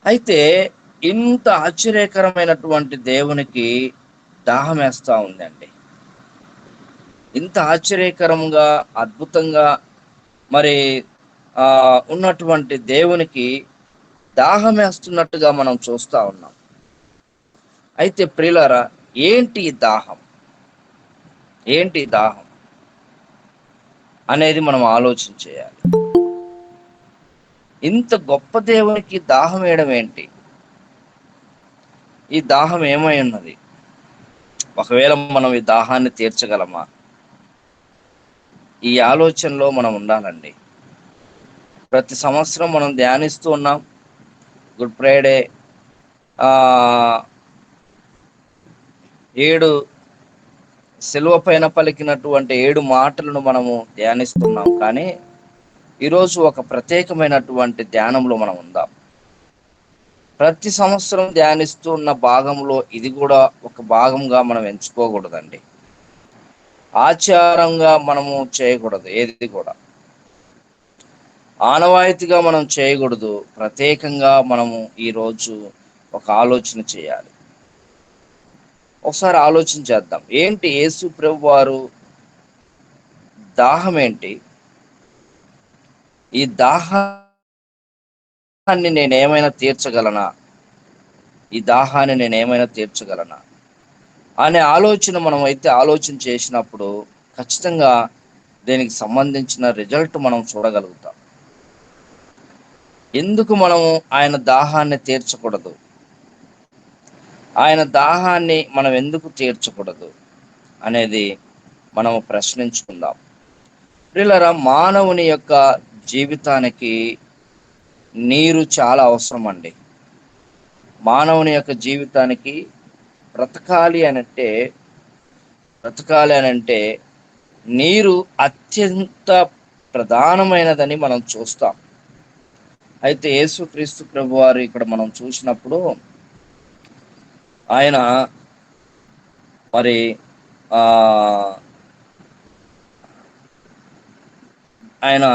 అయితే ఇంత ఆశ్చర్యకరమైనటువంటి దేవునికి దాహం వేస్తూ ఉందండి. ఇంత ఆశ్చర్యకరంగా అద్భుతంగా మరి ఉన్నటువంటి దేవునికి దాహం వేస్తున్నట్టుగా మనం చూస్తూ ఉన్నాం. అయితే ప్రియులారా, ఏంటి దాహం అనేది మనం ఆలోచన చేయాలి. ఇంత గొప్ప దేవునికి దాహం వేయడం ఏంటి? ఈ దాహం ఏమై ఉన్నది? ఒకవేళ మనం ఈ దాహాన్ని తీర్చగలమా? ఈ ఆలోచనలో మనం ఉండాలండి. ప్రతి సంవత్సరం మనం ధ్యానిస్తూ ఉన్నాం. గుడ్ ఫ్రైడే 7 సిలువ పైన పలికినటువంటి 7 మాటలను మనము ధ్యానిస్తున్నాం. కానీ ఈరోజు ఒక ప్రత్యేకమైనటువంటి ధ్యానంలో మనం ఉందాం. ప్రతి సంవత్సరం ధ్యానిస్తూ ఉన్న భాగంలో ఇది కూడా ఒక భాగంగా మనం ఎంచుకోకూడదండి. ఆచారంగా మనము చేయకూడదు, ఏది కూడా ఆనవాయితీగా మనం చేయకూడదు. ప్రత్యేకంగా మనము ఈరోజు ఒక ఆలోచన చేయాలి. ఒకసారి ఆలోచన చేద్దాం. ఏంటి యేసు ప్రభు వారు దాహం ఏంటి? ఈ దాహాన్ని నేనేమైనా తీర్చగలనా? అనే ఆలోచన మనం అయితే ఆలోచన చేసినప్పుడు ఖచ్చితంగా దీనికి సంబంధించిన రిజల్ట్ మనం చూడగలుగుతాం. ఎందుకు మనము ఆయన దాహాన్ని తీర్చకూడదు? ఆయన దాహాన్ని మనం ఎందుకు తీర్చకూడదు అనేది మనము ప్రశ్నించుకుందాం. ప్రియులారా, మానవుని యొక్క జీవితానికి నీరు చాలా అవసరం అండి. మానవుని యొక్క జీవితానికి బ్రతకాలి అనంటే నీరు అత్యంత ప్రధానమైనదని మనం చూస్తాం. అయితే యేసుక్రీస్తు ప్రభు వారు ఇక్కడ మనం చూసినప్పుడు ఆయన మరి ఆయన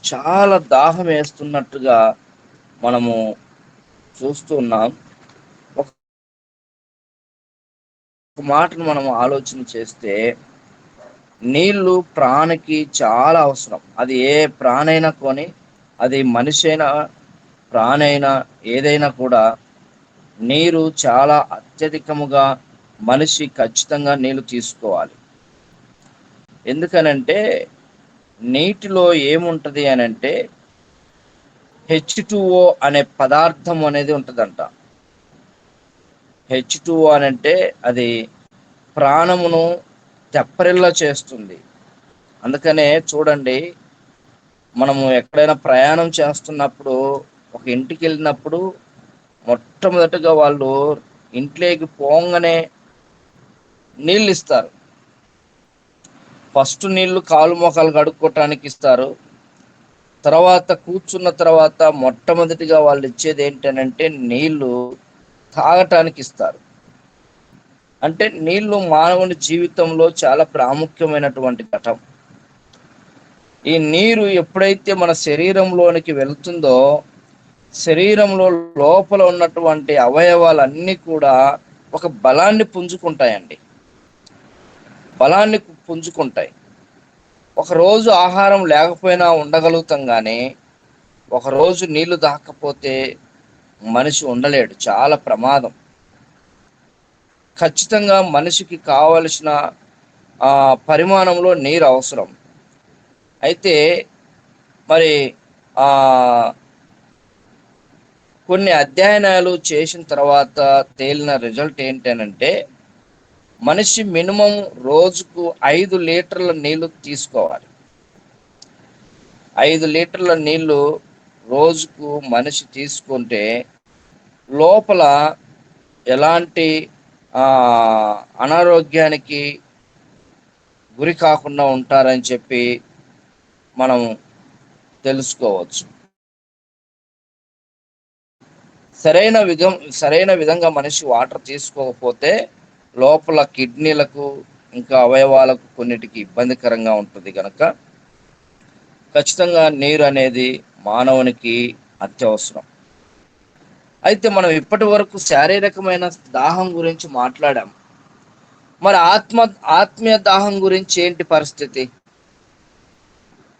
చాలా దాహం వేస్తున్నట్టుగా మనము చూస్తున్నాం. ఒక మాటను మనం ఆలోచన చేస్తే, నీళ్లు ప్రాణికి చాలా అవసరం. అది ఏ ప్రాణైనా కొని, అది మనిషి అయినా ప్రాణైనా ఏదైనా కూడా నీరు చాలా అత్యధికముగా మనిషి ఖచ్చితంగా నీళ్లు తీసుకోవాలి. ఎందుకనంటే నీటిలో ఏముంటది అనంటే H2O అనే పదార్థం అనేది ఉంటుందంట. H2O అనంటే అది ప్రాణమును తెప్పరిల్లా చేస్తుంది. అందుకనే చూడండి, మనము ఎక్కడైనా ప్రయాణం చేస్తున్నప్పుడు ఒక ఇంటికి వెళ్ళినప్పుడు మొట్టమొదటిగా వాళ్ళు ఇంట్లోకి పోగానే నీళ్ళు ఇస్తారు. ఫస్ట్ నీళ్లు కాలు మొఖాలు కడుక్కోవటానికి ఇస్తారు. తర్వాత కూర్చున్న తర్వాత మొట్టమొదటిగా వాళ్ళు ఇచ్చేది ఏంటనంటే నీళ్లు తాగటానికి ఇస్తారు. అంటే నీళ్లు మానవుని జీవితంలో చాలా ప్రాముఖ్యమైనటువంటి ఘటం. ఈ నీరు ఎప్పుడైతే మన శరీరంలోనికి వెళ్తుందో శరీరంలో లోపల ఉన్నటువంటి అవయవాలన్నీ కూడా ఒక బలాన్ని పుంజుకుంటాయండి. బలాన్ని పుంజుకుంటాయి. ఒకరోజు ఆహారం లేకపోయినా ఉండగలుగుతాం, కానీ ఒకరోజు నీళ్లు తాగకపోతే మనిషి ఉండలేడు. చాలా ప్రమాదం. ఖచ్చితంగా మనిషికి కావలసిన పరిమాణంలో నీరు అవసరం. అయితే మరి కొన్ని అధ్యయనాలు చేసిన తర్వాత తేలిన రిజల్ట్ ఏంటనంటే మనిషి మినిమం రోజుకు 5 లీటర్ల నీళ్లు తీసుకోవాలి. 5 లీటర్ల నీళ్లు రోజుకు మనిషి తీసుకుంటే లోపల ఎలాంటి అనారోగ్యానికి గురి కాకుండా ఉంటారని చెప్పి మనం తెలుసుకోవచ్చు. సరైన విధంగా మనిషి వాటర్ తీసుకోకపోతే లోపల కిడ్నీలకు ఇంకా అవయవాలకు కొన్నిటికి ఇబ్బందికరంగా ఉంటుంది. కనుక ఖచ్చితంగా నీరు అనేది మానవునికి అత్యవసరం. అయితే మనం ఇప్పటి వరకు శారీరకమైన దాహం గురించి మాట్లాడాం. మరి ఆత్మీయ దాహం గురించి ఏంటి పరిస్థితి?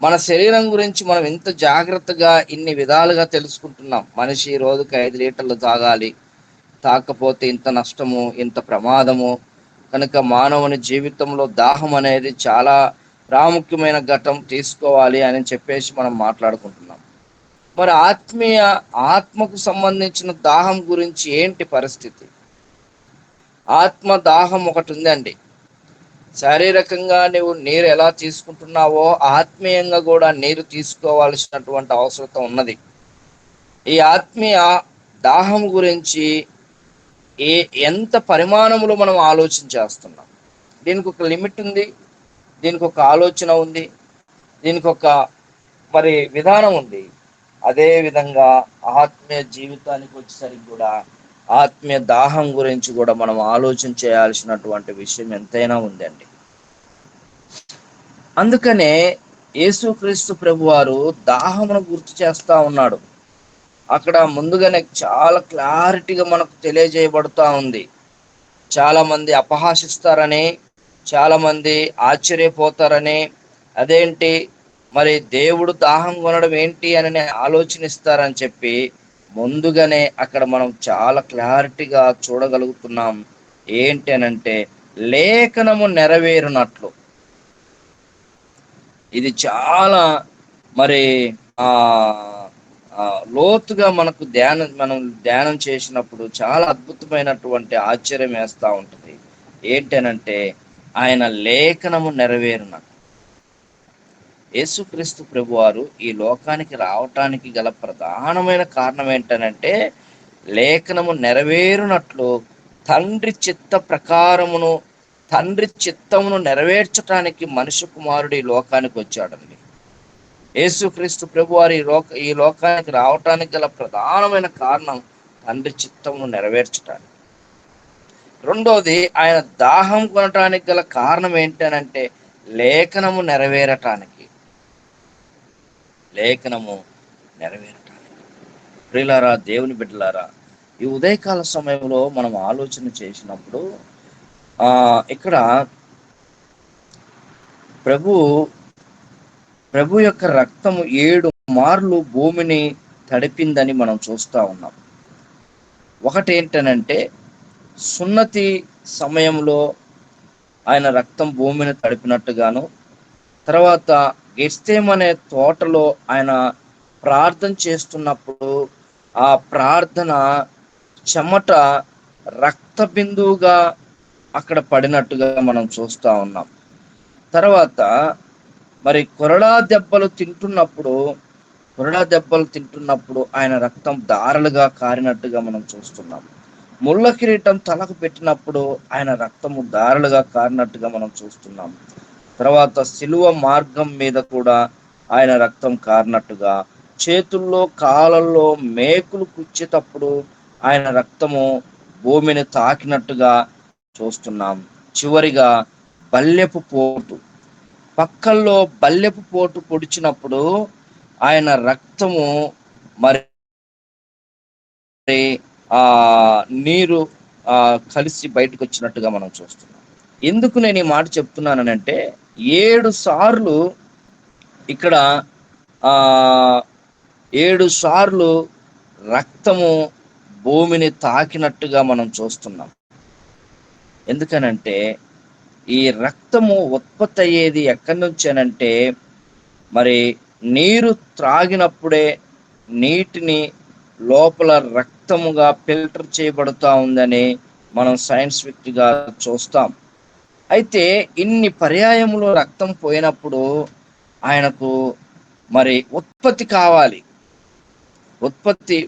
మన శరీరం గురించి మనం ఇంత జాగ్రత్తగా ఇన్ని విధాలుగా తెలుసుకుంటున్నాం. మనిషి రోజుకి 5 లీటర్లు తాగాలి, తాకపోతే ఇంత నష్టము, ఇంత ప్రమాదము. కనుక మానవుని జీవితంలో దాహం అనేది చాలా ప్రాముఖ్యమైన ఘట్టం, తీసుకోవాలి అని చెప్పేసి మనం మాట్లాడుకుంటున్నాం. మరి ఆత్మకు సంబంధించిన దాహం గురించి ఏంటి పరిస్థితి? ఆత్మ దాహం ఒకటి ఉందండి. శారీరకంగా నువ్వు నీరు ఎలా తీసుకుంటున్నావో ఆత్మీయంగా కూడా నీరు తీసుకోవాల్సినటువంటి అవసరం ఉన్నది. ఈ ఆత్మీయ దాహం గురించి ఎంత పరిమాణంలో మనం ఆలోచన చేస్తున్నాం. దీనికి ఒక లిమిట్ ఉంది, దీనికి ఒక ఆలోచన ఉంది, దీనికి ఒక మరి విధానం ఉంది. అదే విధంగా ఆత్మీయ జీవితానికి వచ్చేసరికి కూడా ఆత్మీయ దాహం గురించి కూడా మనం ఆలోచన చేయాల్సినటువంటి విషయం ఎంతైనా ఉందండి. అందుకనే యేసుక్రీస్తు ప్రభువారు దాహమును గుర్తు చేస్తా ఉన్నాడు. అక్కడ ముందుగానే చాలా క్లారిటీగా మనకు తెలియజేయబడుతూ ఉంది. చాలా మంది అపహాసిస్తారని, చాలా మంది ఆశ్చర్యపోతారని, అదేంటి మరి దేవుడు దాహం కొనడం ఏంటి అని ఆలోచనిస్తారని చెప్పి ముందుగానే అక్కడ మనం చాలా క్లారిటీగా చూడగలుగుతున్నాం. ఏంటి అనంటే లేఖనము నెరవేరునట్లు. ఇది చాలా మరి లోతుగా మనం ధ్యానం చేసినప్పుడు చాలా అద్భుతమైనటువంటి ఆశ్చర్యం వేస్తూ ఉంటుంది. ఏంటనంటే ఆయన లేఖనము నెరవేరునట్లు. యేసుక్రీస్తు ప్రభువారు ఈ లోకానికి రావటానికి గల ప్రధానమైన కారణం ఏంటనంటే లేఖనము నెరవేరునట్లు తండ్రి చిత్తమును నెరవేర్చడానికి మనుష్య కుమారుడు ఈ లోకానికి వచ్చాడండి. యేసుక్రీస్తు ప్రభువారు ఈ లోకానికి రావటానికి గల ప్రధానమైన కారణం తండ్రి చిత్తమును నెరవేర్చడానికి. రెండోది, ఆయన దాహం కొనటానికి గల కారణం ఏంటనంటే లేఖనము నెరవేరటానికి. ప్రియులారా, దేవుని బిడ్డలారా, ఈ ఉదయకాల సమయంలో మనం ఆలోచన చేసినప్పుడు ఇక్కడ ప్రభు యొక్క రక్తము 7 మార్లు భూమిని తడిపిందని మనం చూస్తూ ఉన్నాం. ఒకటి ఏంటనంటే సున్నతి సమయంలో ఆయన రక్తం భూమిని తడిపినట్టుగాను, తర్వాత గెత్సేమనే తోటలో ఆయన ప్రార్థన చేస్తున్నప్పుడు ఆ ప్రార్థన చెమట రక్త బిందువుగా అక్కడ పడినట్టుగా మనం చూస్తూ ఉన్నాం. తర్వాత మరి కొరడా దెబ్బలు తింటున్నప్పుడు ఆయన రక్తం దారలుగా కారినట్టుగా మనం చూస్తున్నాం. ముళ్ళ కిరీటం తలకు పెట్టినప్పుడు ఆయన రక్తము దారలుగా కారినట్టుగా మనం చూస్తున్నాం. తర్వాత సిలువ మార్గం మీద కూడా ఆయన రక్తం కారినట్టుగా, చేతుల్లో కాళ్ళల్లో మేకులు కుచ్చేటప్పుడు ఆయన రక్తము భూమిని తాకినట్టుగా చూస్తున్నాం. చివరిగా బల్లెపు పోటు, పక్కల్లో బల్లెపు పోటు పొడిచినప్పుడు ఆయన రక్తము మరి ఆ నీరు కలిసి బయటకు వచ్చినట్టుగా మనం చూస్తున్నాం. ఎందుకు నేను ఈ మాట చెప్తున్నానంటే 7 సార్లు ఇక్కడ ఆ 7 సార్లు రక్తము భూమిని తాకినట్టుగా మనం చూస్తున్నాం. ఎందుకనంటే ఈ రక్తము ఉత్పత్తి అయ్యేది ఎక్కడి నుంచి అనంటే, మరి నీరు త్రాగినప్పుడే నీటిని లోపల రక్తముగా ఫిల్టర్ చేయబడుతూ ఉందని మనం సైంటిఫిక్గా చూస్తాం. అయితే ఇన్ని పర్యాయములు రక్తం పోయినప్పుడు ఆయనకు మరి ఉత్పత్తి కావాలి. ఉత్పత్తి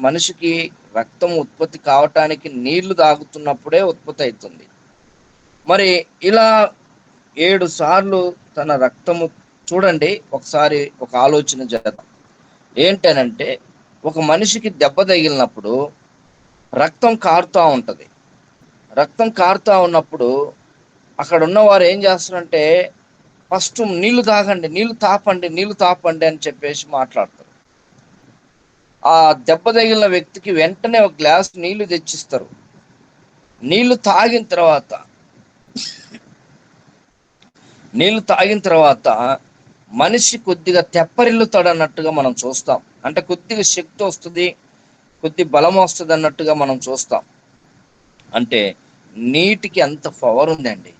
మనిషికి రక్తం ఉత్పత్తి కావటానికి నీళ్లు తాగుతున్నప్పుడే ఉత్పత్తి అవుతుంది. మరి ఇలా 7 సార్లు తన రక్తము, చూడండి ఒకసారి ఒక ఆలోచన చేద్దాం. ఏంటనంటే ఒక మనిషికి దెబ్బ తగిలినప్పుడు రక్తం కారుతూ ఉంటుంది. రక్తం కారుతూ ఉన్నప్పుడు అక్కడ ఉన్నవారు ఏం చేస్తారంటే, ఫస్ట్ నీళ్లు తాగండి, నీళ్లు తాపండి అని చెప్పేసి మాట్లాడతారు. ఆ దెబ్బ తగిలిన వ్యక్తికి వెంటనే ఒక గ్లాస్ నీళ్లు తెచ్చిస్తారు. నీళ్లు తాగిన తర్వాత మనిషి కొద్దిగా తెప్పరిల్లుతాడు అన్నట్టుగా మనం చూస్తాం. అంటే కొద్దిగా శక్తి వస్తుంది, కొద్ది బలం వస్తుంది అన్నట్టుగా మనం చూస్తాం. అంటే నీటికి అంత పవర్ ఉందండి.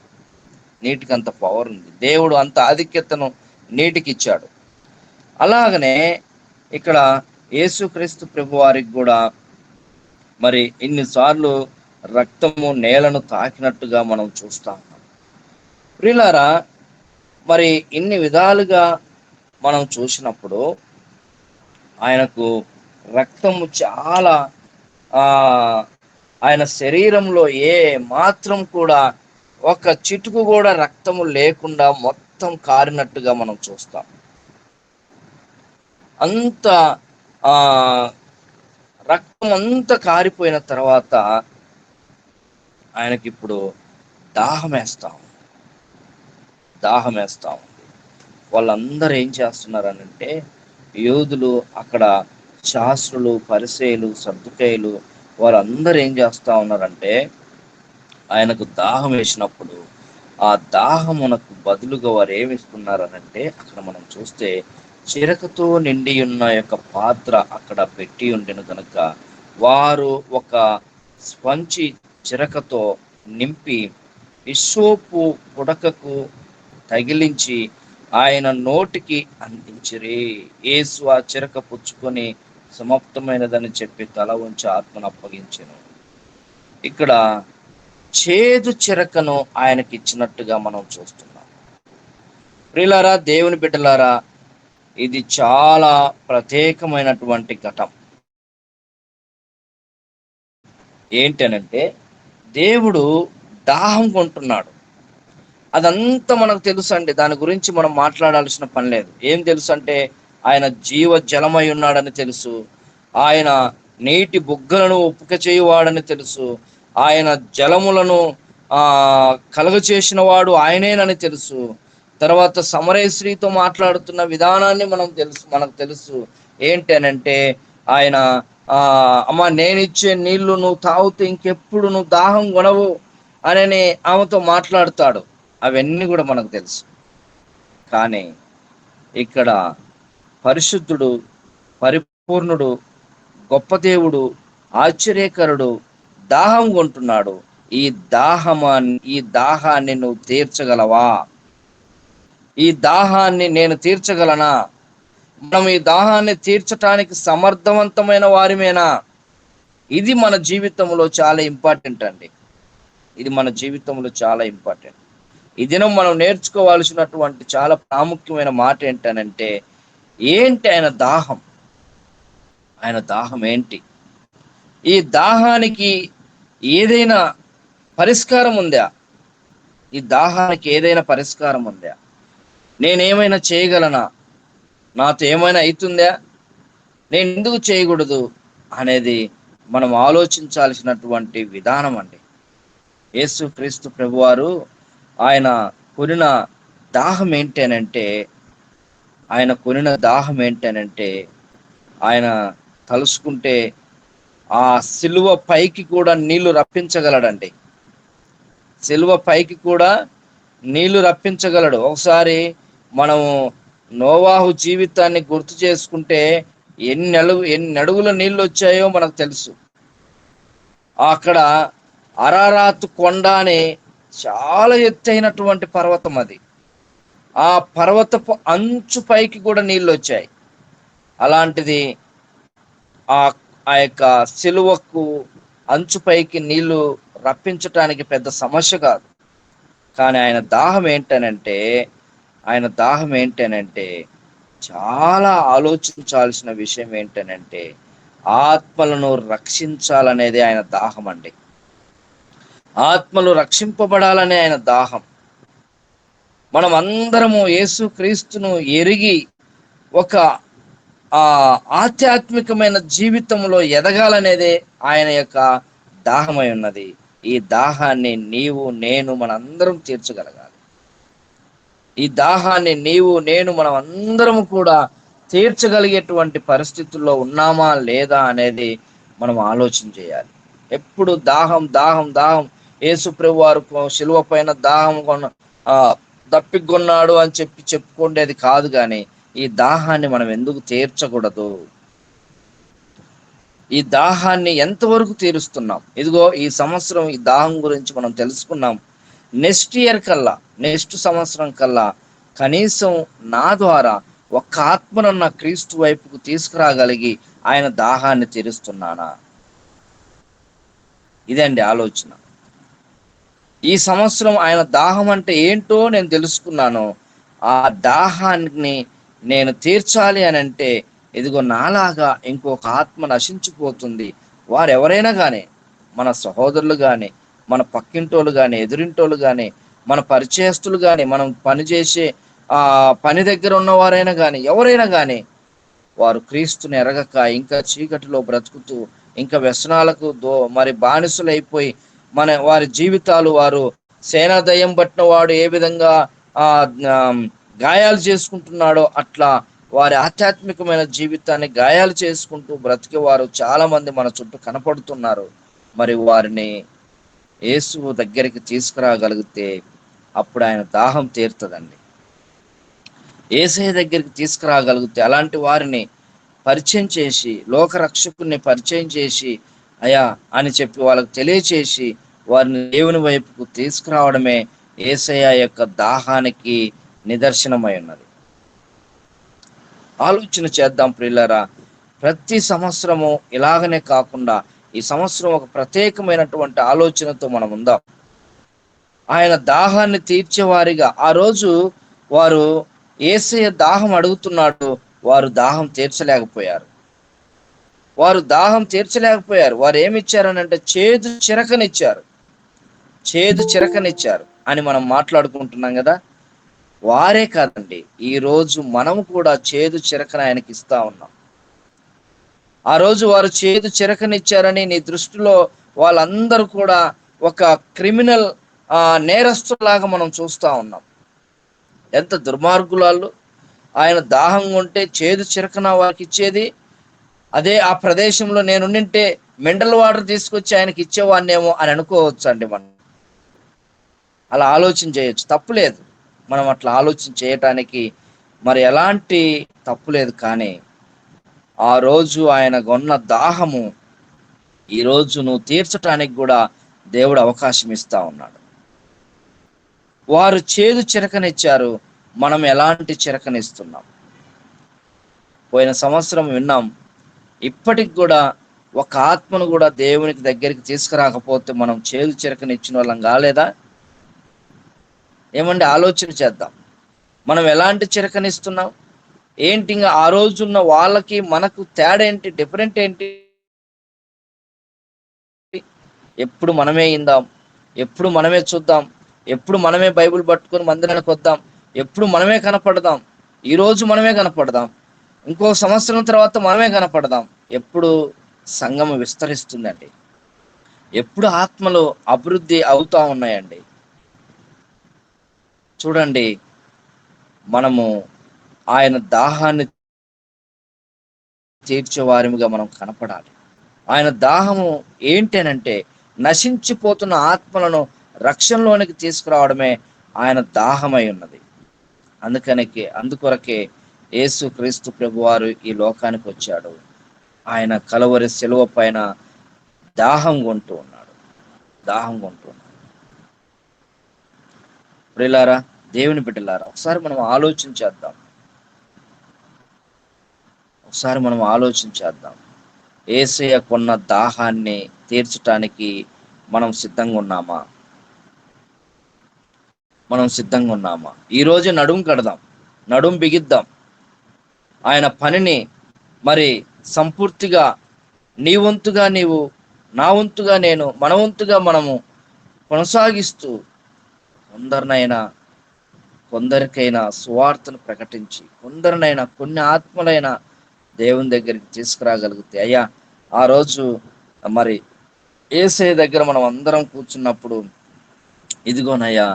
నీటికి అంత పవర్ ఉంది. దేవుడు అంత ఆధిక్యతను నీటికి ఇచ్చాడు. అలాగనే ఇక్కడ యేసుక్రీస్తు ప్రభు వారికి కూడా మరి ఇన్నిసార్లు రక్తము నేలను తాకినట్టుగా మనం చూస్తా ఉన్నాం. ప్రియులారా, మరి ఇన్ని విధాలుగా మనం చూసినప్పుడు ఆయనకు రక్తము చాలా ఆయన శరీరంలో ఏ మాత్రం కూడా ఒక చిటుకు కూడా రక్తము లేకుండా మొత్తం కారినట్టుగా మనం చూస్తాం. అంత రక్తం అంతా కారిపోయిన తర్వాత ఆయనకి ఇప్పుడు దాహం వేస్తా ఉంది. వాళ్ళందరూ ఏం చేస్తున్నారనంటే, యూదులు, అక్కడ శాస్త్రులు, పరిసయ్యులు, సద్దుకయ్యులు వారందరూ ఏం చేస్తా ఉన్నారంటే, ఆయనకు దాహం వేసినప్పుడు ఆ దాహమునకు బదులుగా వారు ఏమిస్తున్నారనంటే, అక్కడ మనం చూస్తే చిరకతో నిండి ఉన్న యొక్క పాత్ర అక్కడ పెట్టి ఉండెను కనుక వారు ఒక స్పంచి చిరకతో నింపి ఇస్సోపు పుడకకు తగిలించి ఆయన నోటికి అందించిరి. యేసు ఆ చిరక పుచ్చుకొని సమాప్తమైనదని చెప్పి తల ఉంచి ఆత్మను అప్పగించెను. ఇక్కడ చేదు చిరకను ఆయనకి ఇచ్చినట్టుగా మనం చూస్తున్నాం. ప్రియులారా, దేవుని బిడ్డలారా, ఇది చాలా ప్రత్యేకమైనటువంటి ఘటం. ఏంటనంటే దేవుడు దాహం కొంటున్నాడు. అదంతా మనకు తెలుసు అండి. దాని గురించి మనం మాట్లాడాల్సిన పని లేదు. ఏం తెలుసు అంటే, ఆయన జీవ జలమై ఉన్నాడని తెలుసు. ఆయన నీటి బుగ్గలను ఉప్పుక చేయువాడని తెలుసు. ఆయన జలములను కలుగచేసిన వాడు ఆయనేనని తెలుసు. తర్వాత సమరయశ్రీతో మాట్లాడుతున్న విధానాన్ని మనకు తెలుసు. ఏంటి అనంటే, ఆయన అమ్మ, నేనిచ్చే నీళ్లు నువ్వు తాగితే ఇంకెప్పుడు నువ్వు దాహం కొనవు అని ఆమెతో మాట్లాడతాడు. అవన్నీ కూడా మనకు తెలుసు. కానీ ఇక్కడ పరిశుద్ధుడు, పరిపూర్ణుడు, గొప్ప దేవుడు, ఆశ్చర్యకరుడు దాహం కొంటున్నాడు. ఈ దాహాన్ని నువ్వు తీర్చగలవా? ఈ దాహాన్ని నేను తీర్చగలనా? మనం ఈ దాహాన్ని తీర్చటానికి సమర్థవంతమైన వారిమేనా? ఇది మన జీవితంలో చాలా ఇంపార్టెంట్ అండి. ఇది మన జీవితంలో చాలా ఇంపార్టెంట్. ఈ దినం మనం నేర్చుకోవాల్సినటువంటి చాలా ప్రాముఖ్యమైన మాట ఏంటనంటే, ఏంటి ఆయన దాహం? ఆయన దాహం ఏంటి? ఈ దాహానికి ఏదైనా పరిష్కారం ఉందా? ఈ దాహానికి ఏదైనా పరిష్కారం ఉందా? నేనేమైనా చేయగలనా? నాతో ఏమైనా అవుతుందా, నేను ఎందుకు చేయకూడదు అనేది మనం ఆలోచించాల్సినటువంటి విధానం అండి. యేసు క్రీస్తు ప్రభువారు ఆయన కొనిన దాహం ఏంటనంటే ఆయన తలుసుకుంటే ఆ సిలువ పైకి కూడా నీళ్లు రప్పించగలడండి. సిలువ పైకి కూడా నీళ్లు రప్పించగలడు. ఒకసారి మనము నోవాహు జీవితాన్ని గుర్తు చేసుకుంటే ఎన్ని అడుగుల నీళ్ళు వచ్చాయో మనకు తెలుసు. అక్కడ అరారాతు కొండ అని చాలా ఎత్తైనటువంటి పర్వతం అది. ఆ పర్వతపు అంచు పైకి కూడా నీళ్ళు వచ్చాయి. అలాంటిది ఆ ఆ యొక్క సిలువకు అంచు పైకి నీళ్లు రప్పించటానికి పెద్ద సమస్య కాదు. కానీ ఆయన దాహం ఏంటనంటే చాలా ఆలోచించాల్సిన విషయం ఏంటనంటే ఆత్మలను రక్షించాలనేది ఆయన దాహం అండి. ఆత్మలు రక్షింపబడాలనే ఆయన దాహం. మనం అందరము యేసు క్రీస్తును ఎరిగి ఒక ఆధ్యాత్మికమైన జీవితంలో ఎదగాలనేదే ఆయన యొక్క దాహమై ఉన్నది. ఈ దాహాన్ని నీవు నేను మనందరం తీర్చగలగాలి. ఈ దాహాన్ని నీవు నేను మనం అందరం కూడా తీర్చగలిగేటువంటి పరిస్థితుల్లో ఉన్నామా లేదా అనేది మనం ఆలోచన చేయాలి. ఎప్పుడు దాహం దాహం దాహం. యేసు ప్రభు వారు శిలువ పైన దాహం దప్పికొన్నాడు అని చెప్పుకునేది కాదు. కానీ ఈ దాహాన్ని మనం ఎందుకు తీర్చకూడదు? ఈ దాహాన్ని ఎంతవరకు తీరుస్తున్నాం? ఇదిగో ఈ సంవత్సరం ఈ దాహం గురించి మనం తెలుసుకున్నాం. నెక్స్ట్ సంవత్సరం కల్లా కనీసం నా ద్వారా ఒక్క ఆత్మనన్న క్రీస్తు వైపుకు తీసుకురాగలిగి ఆయన దాహాన్ని తీరుస్తున్నానా? ఇదండి ఆలోచన. ఈ సంవత్సరం ఆయన దాహం అంటే ఏంటో నేను తెలుసుకున్నాను. ఆ దాహాన్ని నేను తీర్చాలి అని అంటే ఇదిగో నాలాగా ఇంకొక ఆత్మ నశించిపోతుంది. వారెవరైనా కానీ, మన సహోదరులు కానీ, మన పక్కింటోళ్ళు కానీ, ఎదురింటోళ్ళు కానీ, మన పరిచయస్తులు కానీ, మనం పనిచేసే పని దగ్గర ఉన్నవారైనా కానీ, ఎవరైనా కానీ వారు క్రీస్తుని ఎరగక ఇంకా చీకటిలో బ్రతుకుతూ ఇంకా వ్యసనాలకు మరి బానిసలైపోయి వారి జీవితాలు వారు సేనా దయ్యం పట్టిన వాడు ఏ విధంగా గాయాలు చేసుకుంటున్నాడో అట్లా వారి ఆధ్యాత్మికమైన జీవితాన్ని గాయాలు చేసుకుంటూ బ్రతికే వారు చాలా మంది మన చుట్టూ కనపడుతున్నారు. మరి వారిని యేసు దగ్గరికి తీసుకురాగలిగితే అప్పుడు ఆయన దాహం తీరుతుందండి. యేసయ్య దగ్గరికి తీసుకురాగలిగితే అలాంటి వారిని పరిచయం చేసి, లోకరక్షకుని పరిచయం చేసి అయా అని చెప్పి వాళ్ళకు తెలియచేసి వారిని దేవుని వైపుకు తీసుకురావడమే యేసయ్య యొక్క దాహానికి నిదర్శనమై ఉన్నది. ఆలోచన చేద్దాం ప్రియులారా. ప్రతి సంవత్సరము ఇలాగనే కాకుండా ఈ సంవత్సరం ఒక ప్రత్యేకమైనటువంటి ఆలోచనతో మనం ఉందాం. ఆయన దాహాన్ని తీర్చేవారిగా ఆ రోజు వారు యేసయ్య దాహం అడుగుతున్నాడు, వారు దాహం తీర్చలేకపోయారు. వారు ఏమిచ్చారనంటే చేదు చిరకనిచ్చారు అని మనం మాట్లాడుకుంటున్నాం కదా. వారే కాదండి, ఈ రోజు మనము కూడా చేదు చిరకని ఆయనకి ఇస్తా ఉన్నాం. ఆ రోజు వారు చేదు చిరకనిచ్చారని నీ దృష్టిలో వాళ్ళందరూ కూడా ఒక క్రిమినల్ నేరస్తులాగా మనం చూస్తా ఉన్నాం. ఎంత దుర్మార్గులాళ్ళు. ఆయన దాహం ఉంటే చేదు చిరకన వారికి ఇచ్చేది. అదే ఆ ప్రదేశంలో నేనుంటే మినరల్ వాటర్ తీసుకొచ్చి ఆయనకి ఇచ్చేవాడినేమో అని అనుకోవచ్చు అండి. మనం అలా ఆలోచన చేయొచ్చు, తప్పులేదు. మనం అట్లా ఆలోచన చేయటానికి మరి ఎలాంటి తప్పు లేదు. కానీ ఆ రోజు ఆయన కొన్న దాహము ఈ రోజు నువ్వు తీర్చటానికి కూడా దేవుడు అవకాశం ఇస్తా ఉన్నాడు. వారు చేదు చిరకనిచ్చారు, మనం ఎలాంటి చిరకనిస్తున్నాం? పోయిన సంవత్సరం విన్నాం, ఇప్పటికి కూడా ఒక ఆత్మను కూడా దేవునికి దగ్గరికి తీసుకురాకపోతే మనం చేదు చిరకనిచ్చిన వాళ్ళం కాలేదా? ఏమండి, ఆలోచన చేద్దాం. మనం ఎలాంటి చిరకనిస్తున్నాం ఏంటి? ఇంకా ఆ రోజున్న వాళ్ళకి మనకు తేడా ఏంటి? డిఫరెంట్ ఏంటి? ఎప్పుడు మనమే ఇందాం, ఎప్పుడు మనమే చూద్దాం, ఎప్పుడు మనమే బైబిల్ పట్టుకొని మందిరానికి వద్దాం, ఎప్పుడు మనమే కనపడదాం. ఈరోజు మనమే కనపడదాం, ఇంకో సంవత్సరం తర్వాత మనమే కనపడదాం. ఎప్పుడు సంఘం విస్తరిస్తుందండి, ఎప్పుడు ఆత్మలు అభివృద్ధి అవుతా ఉన్నాయండి. చూడండి, మనము ఆయన దాహాన్ని తీర్చేవారిగా మనం కనపడాలి. ఆయన దాహము ఏంటనంటే నశించిపోతున్న ఆత్మలను రక్షణలోనికి తీసుకురావడమే ఆయన దాహమై ఉన్నది. అందుకొరకే యేసు క్రీస్తు ప్రభువారు ఈ లోకానికి వచ్చాడు. ఆయన కలవరి శిలువ పైన దాహం కొంటూ ఉన్నాడు. ప్రియులారా, దేవుని బిడ్డలారా, ఒకసారి మనం ఆలోచించేద్దాం. యేసయ్య కొన్న దాహాన్ని తీర్చటానికి మనం సిద్ధంగా ఉన్నామా? ఈరోజు నడుం కడదాం, నడుం బిగిద్దాం. ఆయన పనిని మరి సంపూర్తిగా నీ వంతుగా నీవు, నా వంతుగా నేను, మన వంతుగా మనము కొనసాగిస్తూ కొందరికైనా సువార్తను ప్రకటించి కొన్ని ఆత్మలైన దేవుని దగ్గరికి తీసుకురాగలిగితే, అయ్యా ఆ రోజు మరి యేసయ్య దగ్గర మనం అందరం కూర్చున్నప్పుడు, ఇదిగోనయ్యా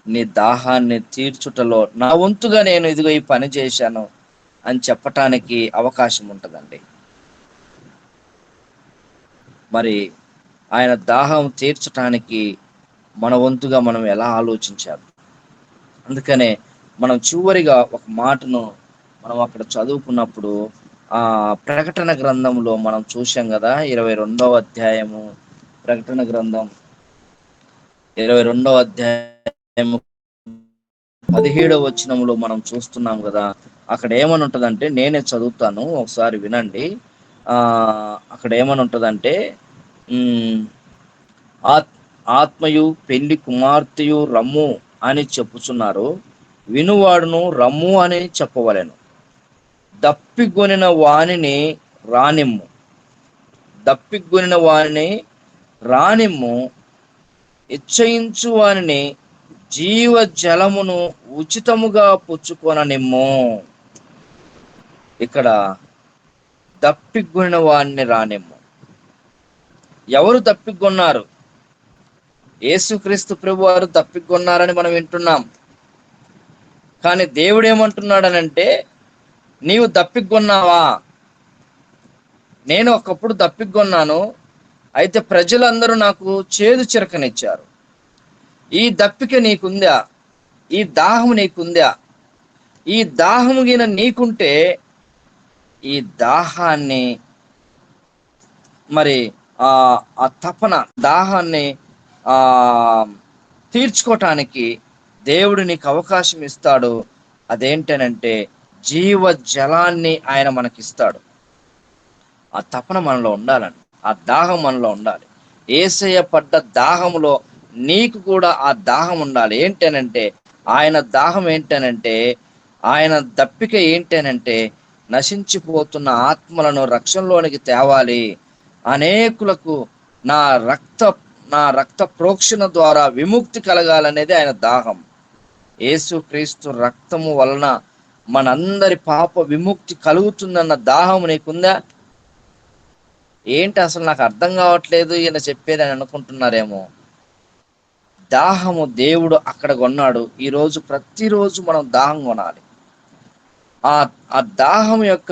నీ దాహాన్ని తీర్చుటలో నా వంతుగా నేను ఇదిగో ఈ పని చేశాను అని చెప్పటానికి అవకాశం ఉంటుందండి. మరి ఆయన దాహం తీర్చటానికి మన వంతుగా మనం ఎలా ఆలోచించాలి? అందుకనే మనం చివరిగా ఒక మాటను మనం అక్కడ చదువుకున్నప్పుడు ప్రకటన గ్రంథంలో మనం చూసాం కదా, 22వ అధ్యాయము, ప్రకటన గ్రంథం 22వ అధ్యాయము 17వ వచనంలో మనం చూస్తున్నాం కదా. అక్కడ ఏమని ఉంటుందంటే, నేనే చదువుతాను, ఒకసారి వినండి. అక్కడ ఏమని ఉంటుందంటే, ఆత్మయు పెళ్లి కుమార్తెయు రమ్ము అని చెప్పుచున్నారు, వినువాడును రమ్ము అని చెప్పవలెను. దప్పిగొనిన వానిని రానిమ్ము, ఇచ్చయించు వానిని జీవ జలమును ఉచితముగా పుచ్చుకొననిమ్ము. ఇక్కడ దప్పిగొనిన వానిని రానిమ్ము. ఎవరు దప్పిగొన్నారు? యేసుక్రీస్తు ప్రభు వారు దప్పిగొన్నారని మనం వింటున్నాం. కానీ దేవుడు ఏమంటున్నాడనంటే, నీవు దప్పిగొన్నావా? నేను ఒకప్పుడు దప్పిగొన్నాను, అయితే ప్రజలందరూ నాకు చేదు చిరకనిచ్చారు. ఈ దప్పిక నీకుందా? ఈ దాహము నీకుందా? ఈ దాహము గిన నీకుంటే ఈ దాహాన్ని మరి ఆ తపన దాహాన్ని తీర్చుకోవటానికి దేవుడు నీకు అవకాశం ఇస్తాడు. అదేంటనంటే జీవ జలాన్ని ఆయన మనకిస్తాడు. ఆ తపన మనలో ఉండాలండి, ఆ దాహం మనలో ఉండాలి. యేసయ్య పడ్డ దాహములో నీకు కూడా ఆ దాహం ఉండాలి. ఏంటనంటే ఆయన దాహం ఏంటనంటే, ఆయన దప్పిక ఏంటనంటే, నశించిపోతున్న ఆత్మలను రక్షణలోనికి తేవాలి, అనేకులకు నా రక్త ప్రోక్షణ ద్వారా విముక్తి కలగాలనేది ఆయన దాహం. యేసుక్రీస్తు రక్తము వలన మనందరి పాప విముక్తి కలుగుతుందన్న దాహం నీకుందా? ఏంటి అసలు నాకు అర్థం కావట్లేదు ఈయన చెప్పేది అని అనుకుంటున్నారేమో. దాహము దేవుడు అక్కడ కొన్నాడు. ఈరోజు ప్రతిరోజు మనం దాహం కొనాలి. ఆ దాహం యొక్క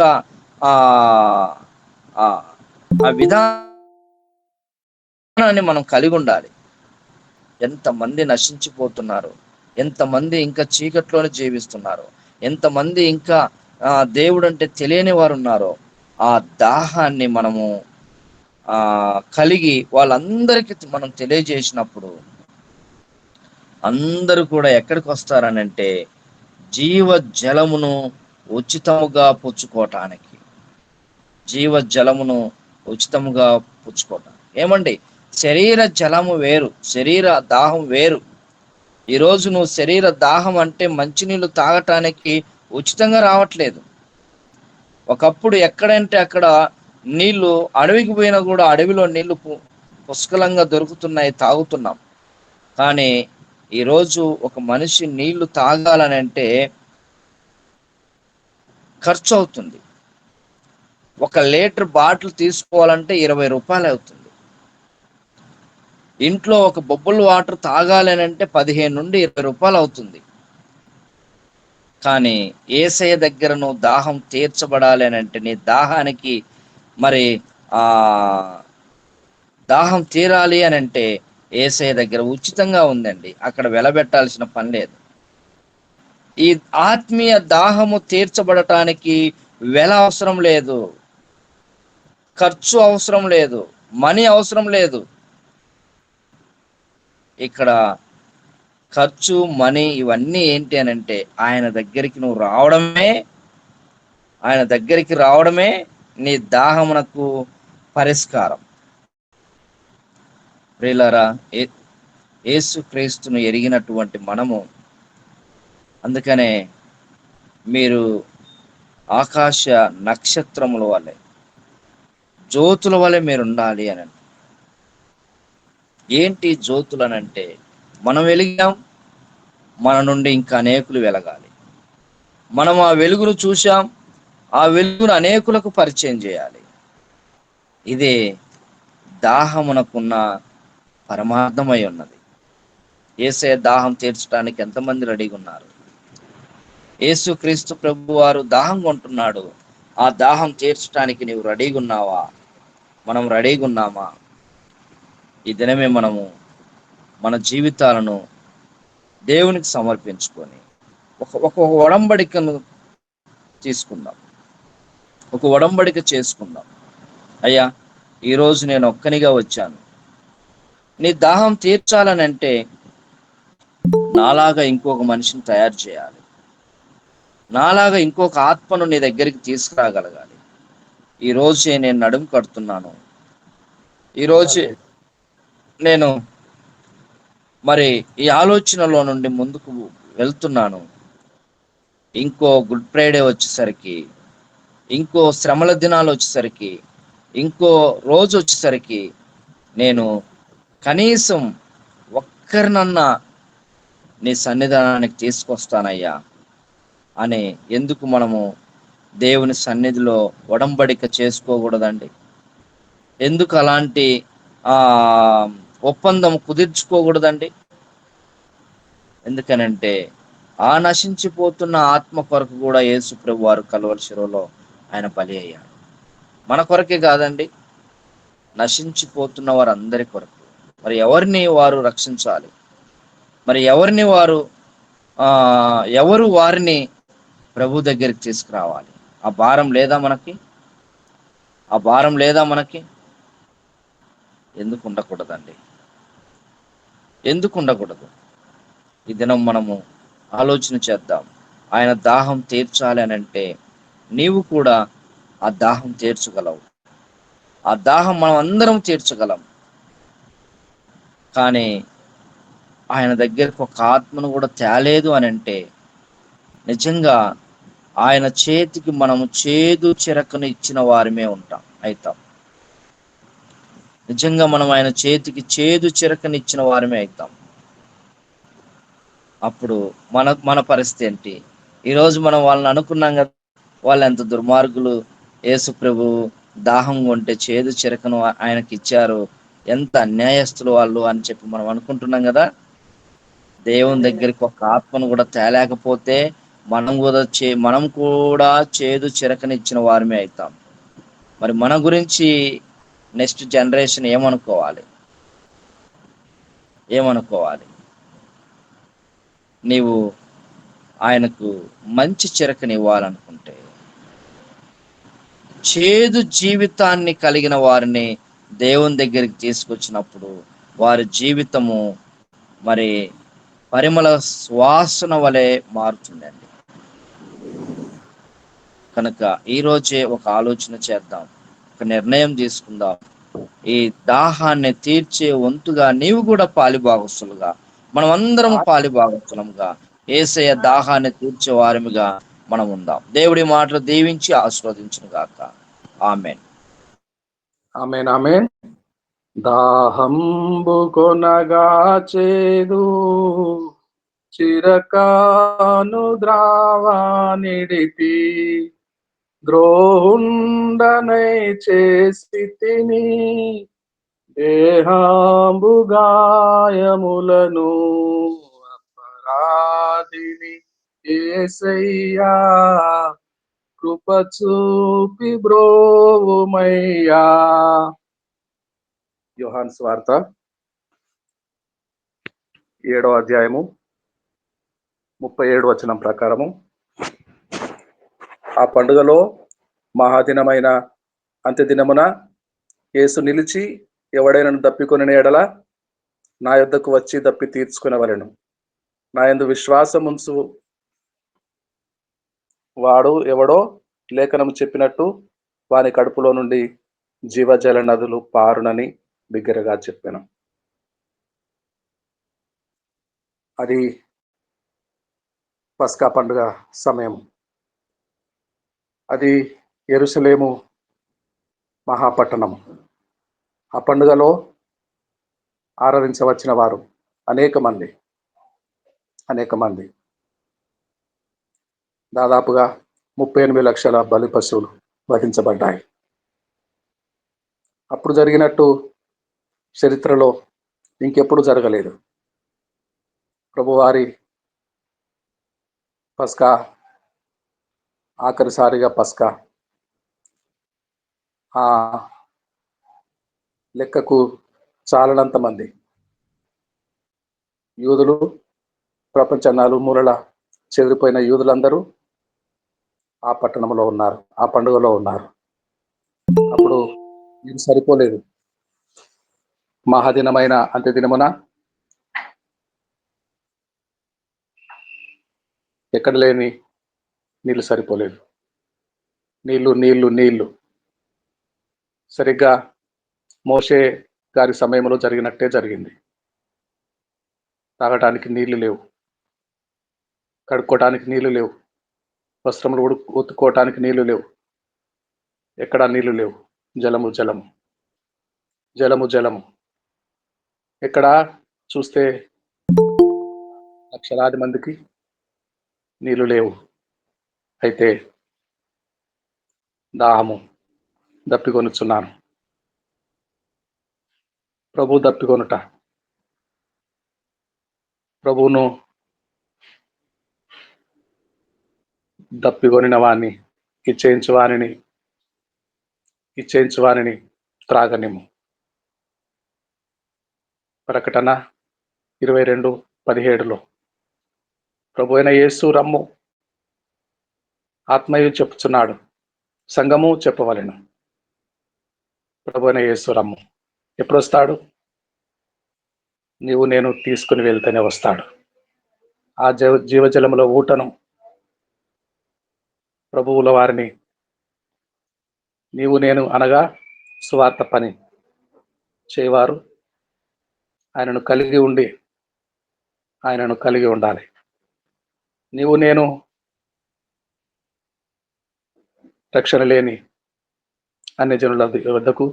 ఆ విధానాన్ని మనం కలిగి ఉండాలి. ఎంతమంది నశించిపోతున్నారు, ఎంతమంది ఇంకా చీకట్లోనే జీవిస్తున్నారు, ఎంతమంది ఇంకా దేవుడు అంటే తెలియని వారు ఉన్నారో. ఆ దాహాన్ని మనము కలిగి వాళ్ళందరికీ మనం తెలియజేసినప్పుడు అందరూ కూడా ఎక్కడికి వస్తారనంటే జీవ జలమును ఉచితముగా పుచ్చుకోవటానికి. ఏమండి, శరీర జలము వేరు, శరీర దాహం వేరు. ఈరోజు నువ్వు శరీర దాహం అంటే మంచినీళ్ళు తాగటానికి ఉచితంగా రావట్లేదు. ఒకప్పుడు ఎక్కడంటే అక్కడ నీళ్లు, అడవికి పోయినా కూడా అడవిలో నీళ్లు పుష్కలంగా దొరుకుతున్నాయి, తాగుతున్నాం. కానీ ఈరోజు ఒక మనిషి నీళ్లు తాగాలని అంటే ఖర్చు అవుతుంది. 1 లీటర్ బాటిల్ తీసుకోవాలంటే 20 రూపాయలు అవుతుంది. ఇంట్లో ఒక బొబ్బుల్ వాటర్ తాగాలి అంటే 15 నుండి 20 రూపాయలు అవుతుంది. కానీ యేసయ్య దగ్గర నువ్వు దాహం తీర్చబడాలి అని అంటే, నీ దాహానికి మరి ఆ దాహం తీరాలి అని అంటే యేసయ్య దగ్గర ఉచితంగా ఉందండి. అక్కడ వెలబెట్టాల్సిన పని లేదు. ఈ ఆత్మీయ దాహము తీర్చబడటానికి వెల అవసరం లేదు, ఖర్చు అవసరం లేదు, మనీ అవసరం లేదు. ఇక్కడ ఖర్చు, మనీ ఇవన్నీ ఏంటి అని అంటే ఆయన దగ్గరికి నువ్వు రావడమే నీ దాహమునకు పరిష్కారం. ప్రియులారా, యేసుక్రీస్తును ఎరిగినటువంటి మనము, అందుకనే మీరు ఆకాశ నక్షత్రముల వలె, జ్యోతుల వలె మీరు ఉండాలి అని. ఏంటి జ్యోతులనంటే, మనం వెలిగాం, మన నుండి ఇంకా అనేకులు వెలగాలి. మనం ఆ వెలుగును చూశాం, ఆ వెలుగును అనేకులకు పరిచయం చేయాలి. ఇదే దాహమునకున్న పరమార్థమై ఉన్నది. యేసయ్య దాహం తీర్చడానికి ఎంతమంది రెడీగా ఉన్నారు? యేసుక్రీస్తు ప్రభు వారు దాహం కొంటున్నాడు. ఆ దాహం తీర్చడానికి నీవు రెడీగా ఉన్నావా? మనం రెడీగా ఉన్నామా? ఈ దినమే మనము మన జీవితాలను దేవునికి సమర్పించుకొని ఒక ఒడంబడికను తీసుకుందాం, ఒక ఒడంబడిక చేసుకుందాం. అయ్యా, ఈరోజు నేను ఒక్కనిగా వచ్చాను. నీ దాహం తీర్చాలనంటే నాలాగా ఇంకొక మనిషిని తయారు చేయాలి. నాలాగా ఇంకొక ఆత్మను నీ దగ్గరికి తీసుకురాగలగాలి. ఈరోజే నేను నడుము కడుతున్నాను. ఈరోజే నేను మరి ఈ ఆలోచనలో నుండి ముందుకు వెళ్తున్నాను. ఇంకో గుడ్ ఫ్రైడే వచ్చేసరికి, ఇంకో శ్రమల దినాలు వచ్చేసరికి, ఇంకో రోజు వచ్చేసరికి నేను కనీసం ఒక్కరినన్నా నీ సన్నిధానానికి తీసుకొస్తానయ్యా అని ఎందుకు మనము దేవుని సన్నిధిలో ఒడంబడిక చేసుకోకూడదండి? ఎందుకు అలాంటి ఒప్పందం కుదుర్చుకోకూడదండి? ఎందుకనంటే ఆ నశించిపోతున్న ఆత్మ కొరకు కూడా యేసు ప్రభు వారు కల్వరి శిలువలో ఆయన బలి అయ్యారు. మన కొరకే కాదండి, నశించిపోతున్న వారందరి కొరకు. మరి ఎవరిని వారు రక్షించాలి? మరి ఎవరు వారిని ప్రభు దగ్గరికి తీసుకురావాలి? ఆ భారం లేదా మనకి? ఆ భారం లేదా మనకి? ఎందుకు ఉండకూడదండి? ఎందుకు ఉండకూడదు? ఈ దినం మనము ఆలోచన చేద్దాం. ఆయన దాహం తీర్చాలి అని అంటే నీవు కూడా ఆ దాహం తీర్చగలవు. ఆ దాహం మనం అందరం తీర్చగలం. కానీ ఆయన దగ్గరకు ఒక ఆత్మను కూడా తేలేదు అని అంటే నిజంగా ఆయన చేతికి మనము చేదు చిరకను ఇచ్చిన వారమే అవుతాం. నిజంగా మనం ఆయన చేతికి చేదు చిరకను ఇచ్చిన వారమే అవుతాం. అప్పుడు మన పరిస్థితి ఏంటి? ఈరోజు మనం వాళ్ళని అనుకున్నాం కదా, వాళ్ళు ఎంత దుర్మార్గులు, యేసు ప్రభు దాహం కొంటే చేదు చిరకను ఆయనకి ఇచ్చారు, ఎంత అన్యాయస్తులు వాళ్ళు అని చెప్పి మనం అనుకుంటున్నాం కదా. దేవుని దగ్గరికి ఒక ఆత్మను కూడా తేలేకపోతే మనం కూడా చేదు చిరకనిచ్చిన వారమే అవుతాం. మరి మన గురించి నెక్స్ట్ జనరేషన్ ఏమనుకోవాలి? నీవు ఆయనకు మంచి చిరకని ఇవ్వాలనుకుంటే, చేదు జీవితాన్ని కలిగిన వారిని దేవుని దగ్గరికి తీసుకొచ్చినప్పుడు వారి జీవితము మరి పరిమళ సువాసన వలె మారుతుందండి. కనుక ఈరోజే ఒక ఆలోచన చేద్దాం, ఒక నిర్ణయం తీసుకుందాం. ఈ దాహాన్ని తీర్చే వంతుగా నీవు కూడా పాలిభాగస్తులుగా, మనం అందరం పాలిభాగస్తులంగా యేసయ్య దాహాన్ని తీర్చే వారిగా మనం ఉందాం. దేవుడి మాటలు దీవించి ఆశీర్వదించును గాక. ఆమేన్. ఆమేన్. ఆమేన్. దాహంబు కొనగా చేదు చిరకాను ద్రావా నిడిపి ద్రోహుండ బండనై చేసి తిని దేహాంబు గాయములను అపరాధిని యేసయ్యా కృప చూపి బ్రోవుమయ్యా. యోహాను సువార్త 7వ అధ్యాయము 37 వచనం ప్రకారము, ఆ పండుగలో మహాదినమైన అంత్యదినమున యేసు నిలిచి ఎవడైనా దప్పికొనిన ఎడల నా యొద్దకు వచ్చి దప్పి తీర్చుకునవలెను. నా యందు విశ్వాసం ఉంచు వాడు ఎవడో లేఖనము చెప్పినట్టు వాని కడుపులో నుండి జీవజల నదులు పారునని బిగ్గరగా చెప్పాను. అది పస్కా పండుగ సమయం. అది యెరూషలేము మహాపట్టణం. ఆ పండుగలో ఆరాధించవచ్చిన వారు అనేక మంది, దాదాపుగా 38 లక్షల బలి పశువులు వధించబడ్డాయి. అప్పుడు జరిగినట్టు చరిత్రలో ఇంకెప్పుడు జరగలేదు. ప్రభువారి పస్కా, ఆఖరిసారిగా పస్కా ఆ లెక్కకు చాలనంత మంది యూదులు, ప్రపంచ నలుమూలల చెదిరిపోయిన యూదులందరూ ఆ పట్టణంలో ఉన్నారు, ఆ పండుగలో ఉన్నారు. అప్పుడు ఇది సరిపోలేదు. మహాదినమైన అంత్యదినమున ఎక్కడ లేని నీళ్లు సరిపోలేదు. నీళ్లు సరిగ్గా మోషే గారి సమయంలో జరిగినట్టే జరిగింది. తాగటానికి నీళ్లు లేవు, కడుక్కోవటానికి నీళ్లు లేవు, వస్త్రములు ఉతుక్కోవటానికి నీళ్లు లేవు, ఎక్కడా నీళ్లు లేవు. జలము. ఎక్కడ చూస్తే లక్షలాది మందికి నీళ్లు లేవు. అయితే దాహము, దప్పికొనుచున్నాను. ప్రభు దప్పికొనుట, ప్రభువును దప్పికొనిన వాణ్ణి ఇచ్చేయించు వారిని త్రాగనిమ్ము. ప్రకటన 22:17 ప్రభు అయిన యేసు రమ్ము, ఆత్మయు చెప్పుచున్నాడు, సంఘము చెప్పవలెను. ప్రభు అయిన యేసు రమ్ము. ఎప్పుడు వస్తాడు? నీవు నేను తీసుకుని వెళ్తేనే వస్తాడు. ఆ జీవజలముల ఊటను ప్రభువుల వారిని, నీవు నేను అనగా సువార్త పని చేయవారు ఆయనను కలిగి ఉండాలి. నీవు నేను రక్షణ లేని అన్ని జనుల వద్దకు,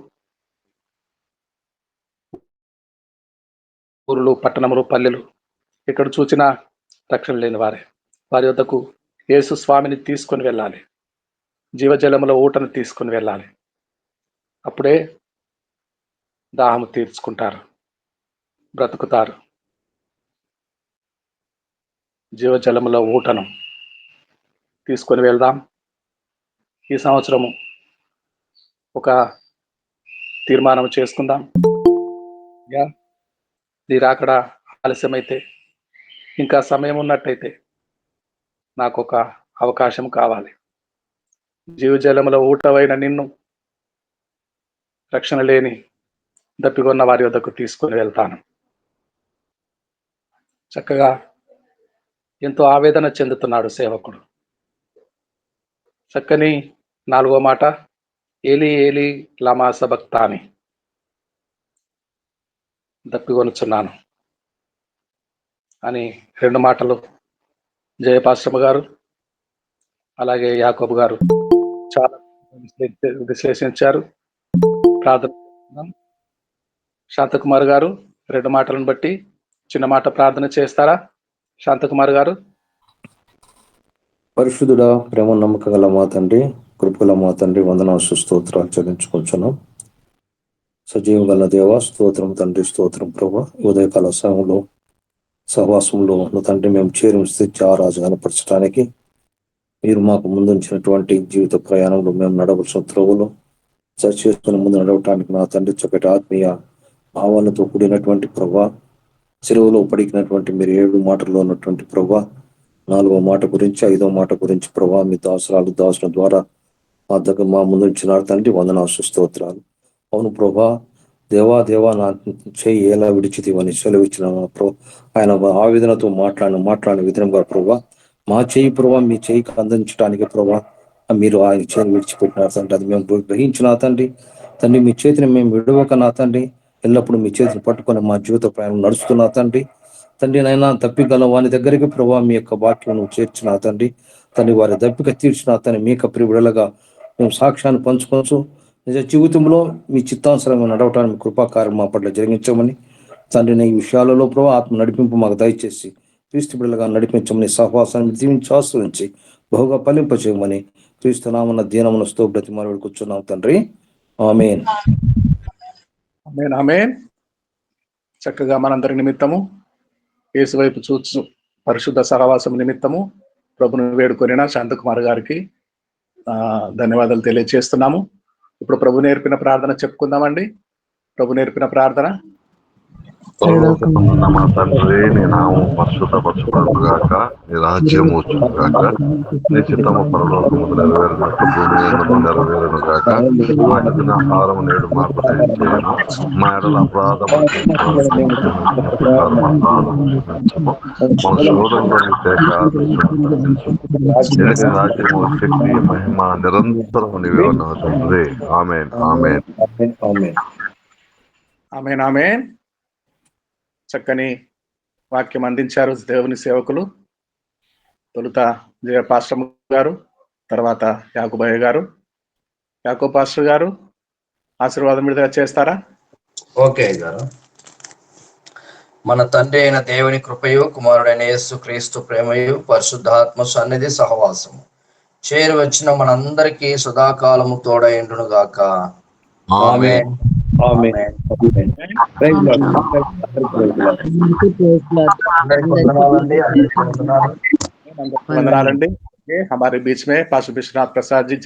ఊరులు, పట్టణములు, పల్లెలు ఇక్కడ చూచిన రక్షణ లేని వారి వద్దకు యేసు స్వామిని తీసుకొని వెళ్ళాలి. జీవజలముల ఊటను తీసుకొని వెళ్ళాలి. అప్పుడే దాహము తీర్చుకుంటారు, బ్రతుకుతారు. జీవజలముల ఊటను తీసుకొని వెళ్దాం. ఈ సంవత్సరము ఒక తీర్మానం చేసుకుందాం. నీ రాకడ ఆలస్యమైతే, ఇంకా సమయం ఉన్నట్టయితే నాకు ఒక అవకాశం కావాలి. జీవజలముల ఊటవైన నిన్ను రక్షణ లేని దప్పికొన్న వారి వద్దకు తీసుకొని వెళ్తాను. చక్కగా ఎంతో ఆవేదన చెందుతున్నాడు సేవకుడు. చక్కని 4వ మాట, ఏలి ఏలి లమా సబక్తాని, దప్పికొనుచున్నాను అని 2 మాటలు జయపాశ్రమ గారు అలాగే యాకోబు గారు చాలా విశ్లేషించారు. ప్రార్థన శాంతకుమార్ గారు 2 మాటలను బట్టి చిన్న మాట ప్రార్థన చేస్తారా? శాంతకుమార్ గారు. పరిశుద్ధుడా, ప్రేమ నమ్మకం గల మా తండ్రి, కృపల మా తండ్రి వందనాలు స్తోత్రాలు చెల్లించుకుంటున్నాం. సజీవ గల దేవ స్తోత్రం తండ్రి, స్తోత్రం ప్రభా. ఉదయకాల సమయంలో సహవాసంలో ఉన్న తండ్రి మేము చేరి స్థితి ఆరాజు కనపరచడానికి మీరు మాకు ముందుంచినటువంటి జీవిత ప్రయాణంలో మేము నడవలసిన త్రోవలో చేసుకుని ముందు నడవటానికి నా తండ్రి చక్కటి ఆత్మీయ భావాలతో కూడినటువంటి ప్రభా, సెలవులో పడికినటువంటి మీరు 7 మాటల్లో ఉన్నటువంటి ప్రభా, 4వ మాట గురించి 5వ మాట గురించి ప్రభా మీ దాసుల ద్వారా మా ముందు ఉంచినారు తండ్రి. వందనాలు స్తోత్రాలు. అవును ప్రభా, దేవా నా చేయి ఎలా విడిచితివని సెలవిచ్చిన ఆయన ఆవేదనతో మాట్లాడిన విధంగా ప్రభా మా చేయి ప్రభా మీ చేయికి అందించడానికి ప్రభా మీరు ఆయన చేయి విడిచిపెట్టినారు తండ్రి. అది మేము గ్రహించిన తండ్రి. మీ చేతిని మేము విడవక నా తండ్రి ఎల్లప్పుడూ మీ చేతిని పట్టుకొని మా జీవిత ప్రయాణం నడుస్తున్నా తండ్రి. నైనా తప్పిగల వాని దగ్గరికి ప్రభా మీ యొక్క వాక్యం చేర్చిన తండ్రి. వారి దప్పిక తీర్చిన తండ్రి మీ యొక్క ప్రియుడలుగా మేము సాక్ష్యాన్ని పంచుకోవచ్చు. నిజ జీవితంలో మీ చిత్తానుసరంగా నడవటానికి కృపాకారం మా పట్ల జరిగించమని తండ్రి ఈ విషయాలలో ప్రభావ ఆత్మ నడిపింపు మాకు దయచేసి క్రీస్తు బిడ్డలుగా నడిపించమని సహవాసాన్ని దీవించి ఆశ్రయించి బహుగా ఫలింపచేయమని క్రీస్తు నామమున దీనమునతో బ్రతిమాలి కూర్చున్నాం తండ్రి. ఆమేన్. ఆమేన్. చక్కగా మనందరి నిమిత్తము యేసు వైపు చూచు పరిశుద్ధ సహవాసం నిమిత్తము ప్రభును వేడుకొనిన శాంతకుమార్ గారికి ధన్యవాదాలు తెలియజేస్తున్నాము. ఇప్పుడు ప్రభు నేర్పిన ప్రార్థన చెప్పుకుందామండి. ప్రభు నేర్పిన ప్రార్థన. పరలోకమందున్న మా తండ్రి, నీ నామం పరిశుద్ధపరచబడుగాక, నీ రాజ్యం వచ్చుగాక, నీ చిత్తము పరలోకమందు నెరవేరినట్టు భూమి యందు నెరవేరును గాక. మా దిన ఆహారము నేడు మాకు దయచేయము, మా ఎడల అపరాధము మన శోధనలోని తేక రాజ్యము, శక్తి, మహిమ నిరంతరం నీవే ఉన్నావు తండ్రి. ఆమేన్. ఆమేన్. ఆమేన్. ఆమేన్. చక్కని వాక్యం అందించారు దేవుని సేవకులు. తొలుత జయ పాస్టర్ గారు, తర్వాత యాకోబయ్య గారు. యాకోబ్ పాస్టర్ గారు ఆశీర్వాదం విడుదల చేస్తారా? ఓకే గారు. మన తండ్రి అయిన దేవుని కృపయు, కుమారుడైన యేసు క్రీస్తు ప్రేమయు, పరిశుద్ధాత్మ సన్నిధి సహవాసము చేరి వచ్చిన మనందరికీ సదాకాలము తోడైండును గాక. ఆమేన్. ఆమేన్. వందనాలండి. हमारे बीच में पास्टर विश्वनाथ प्रसाद जी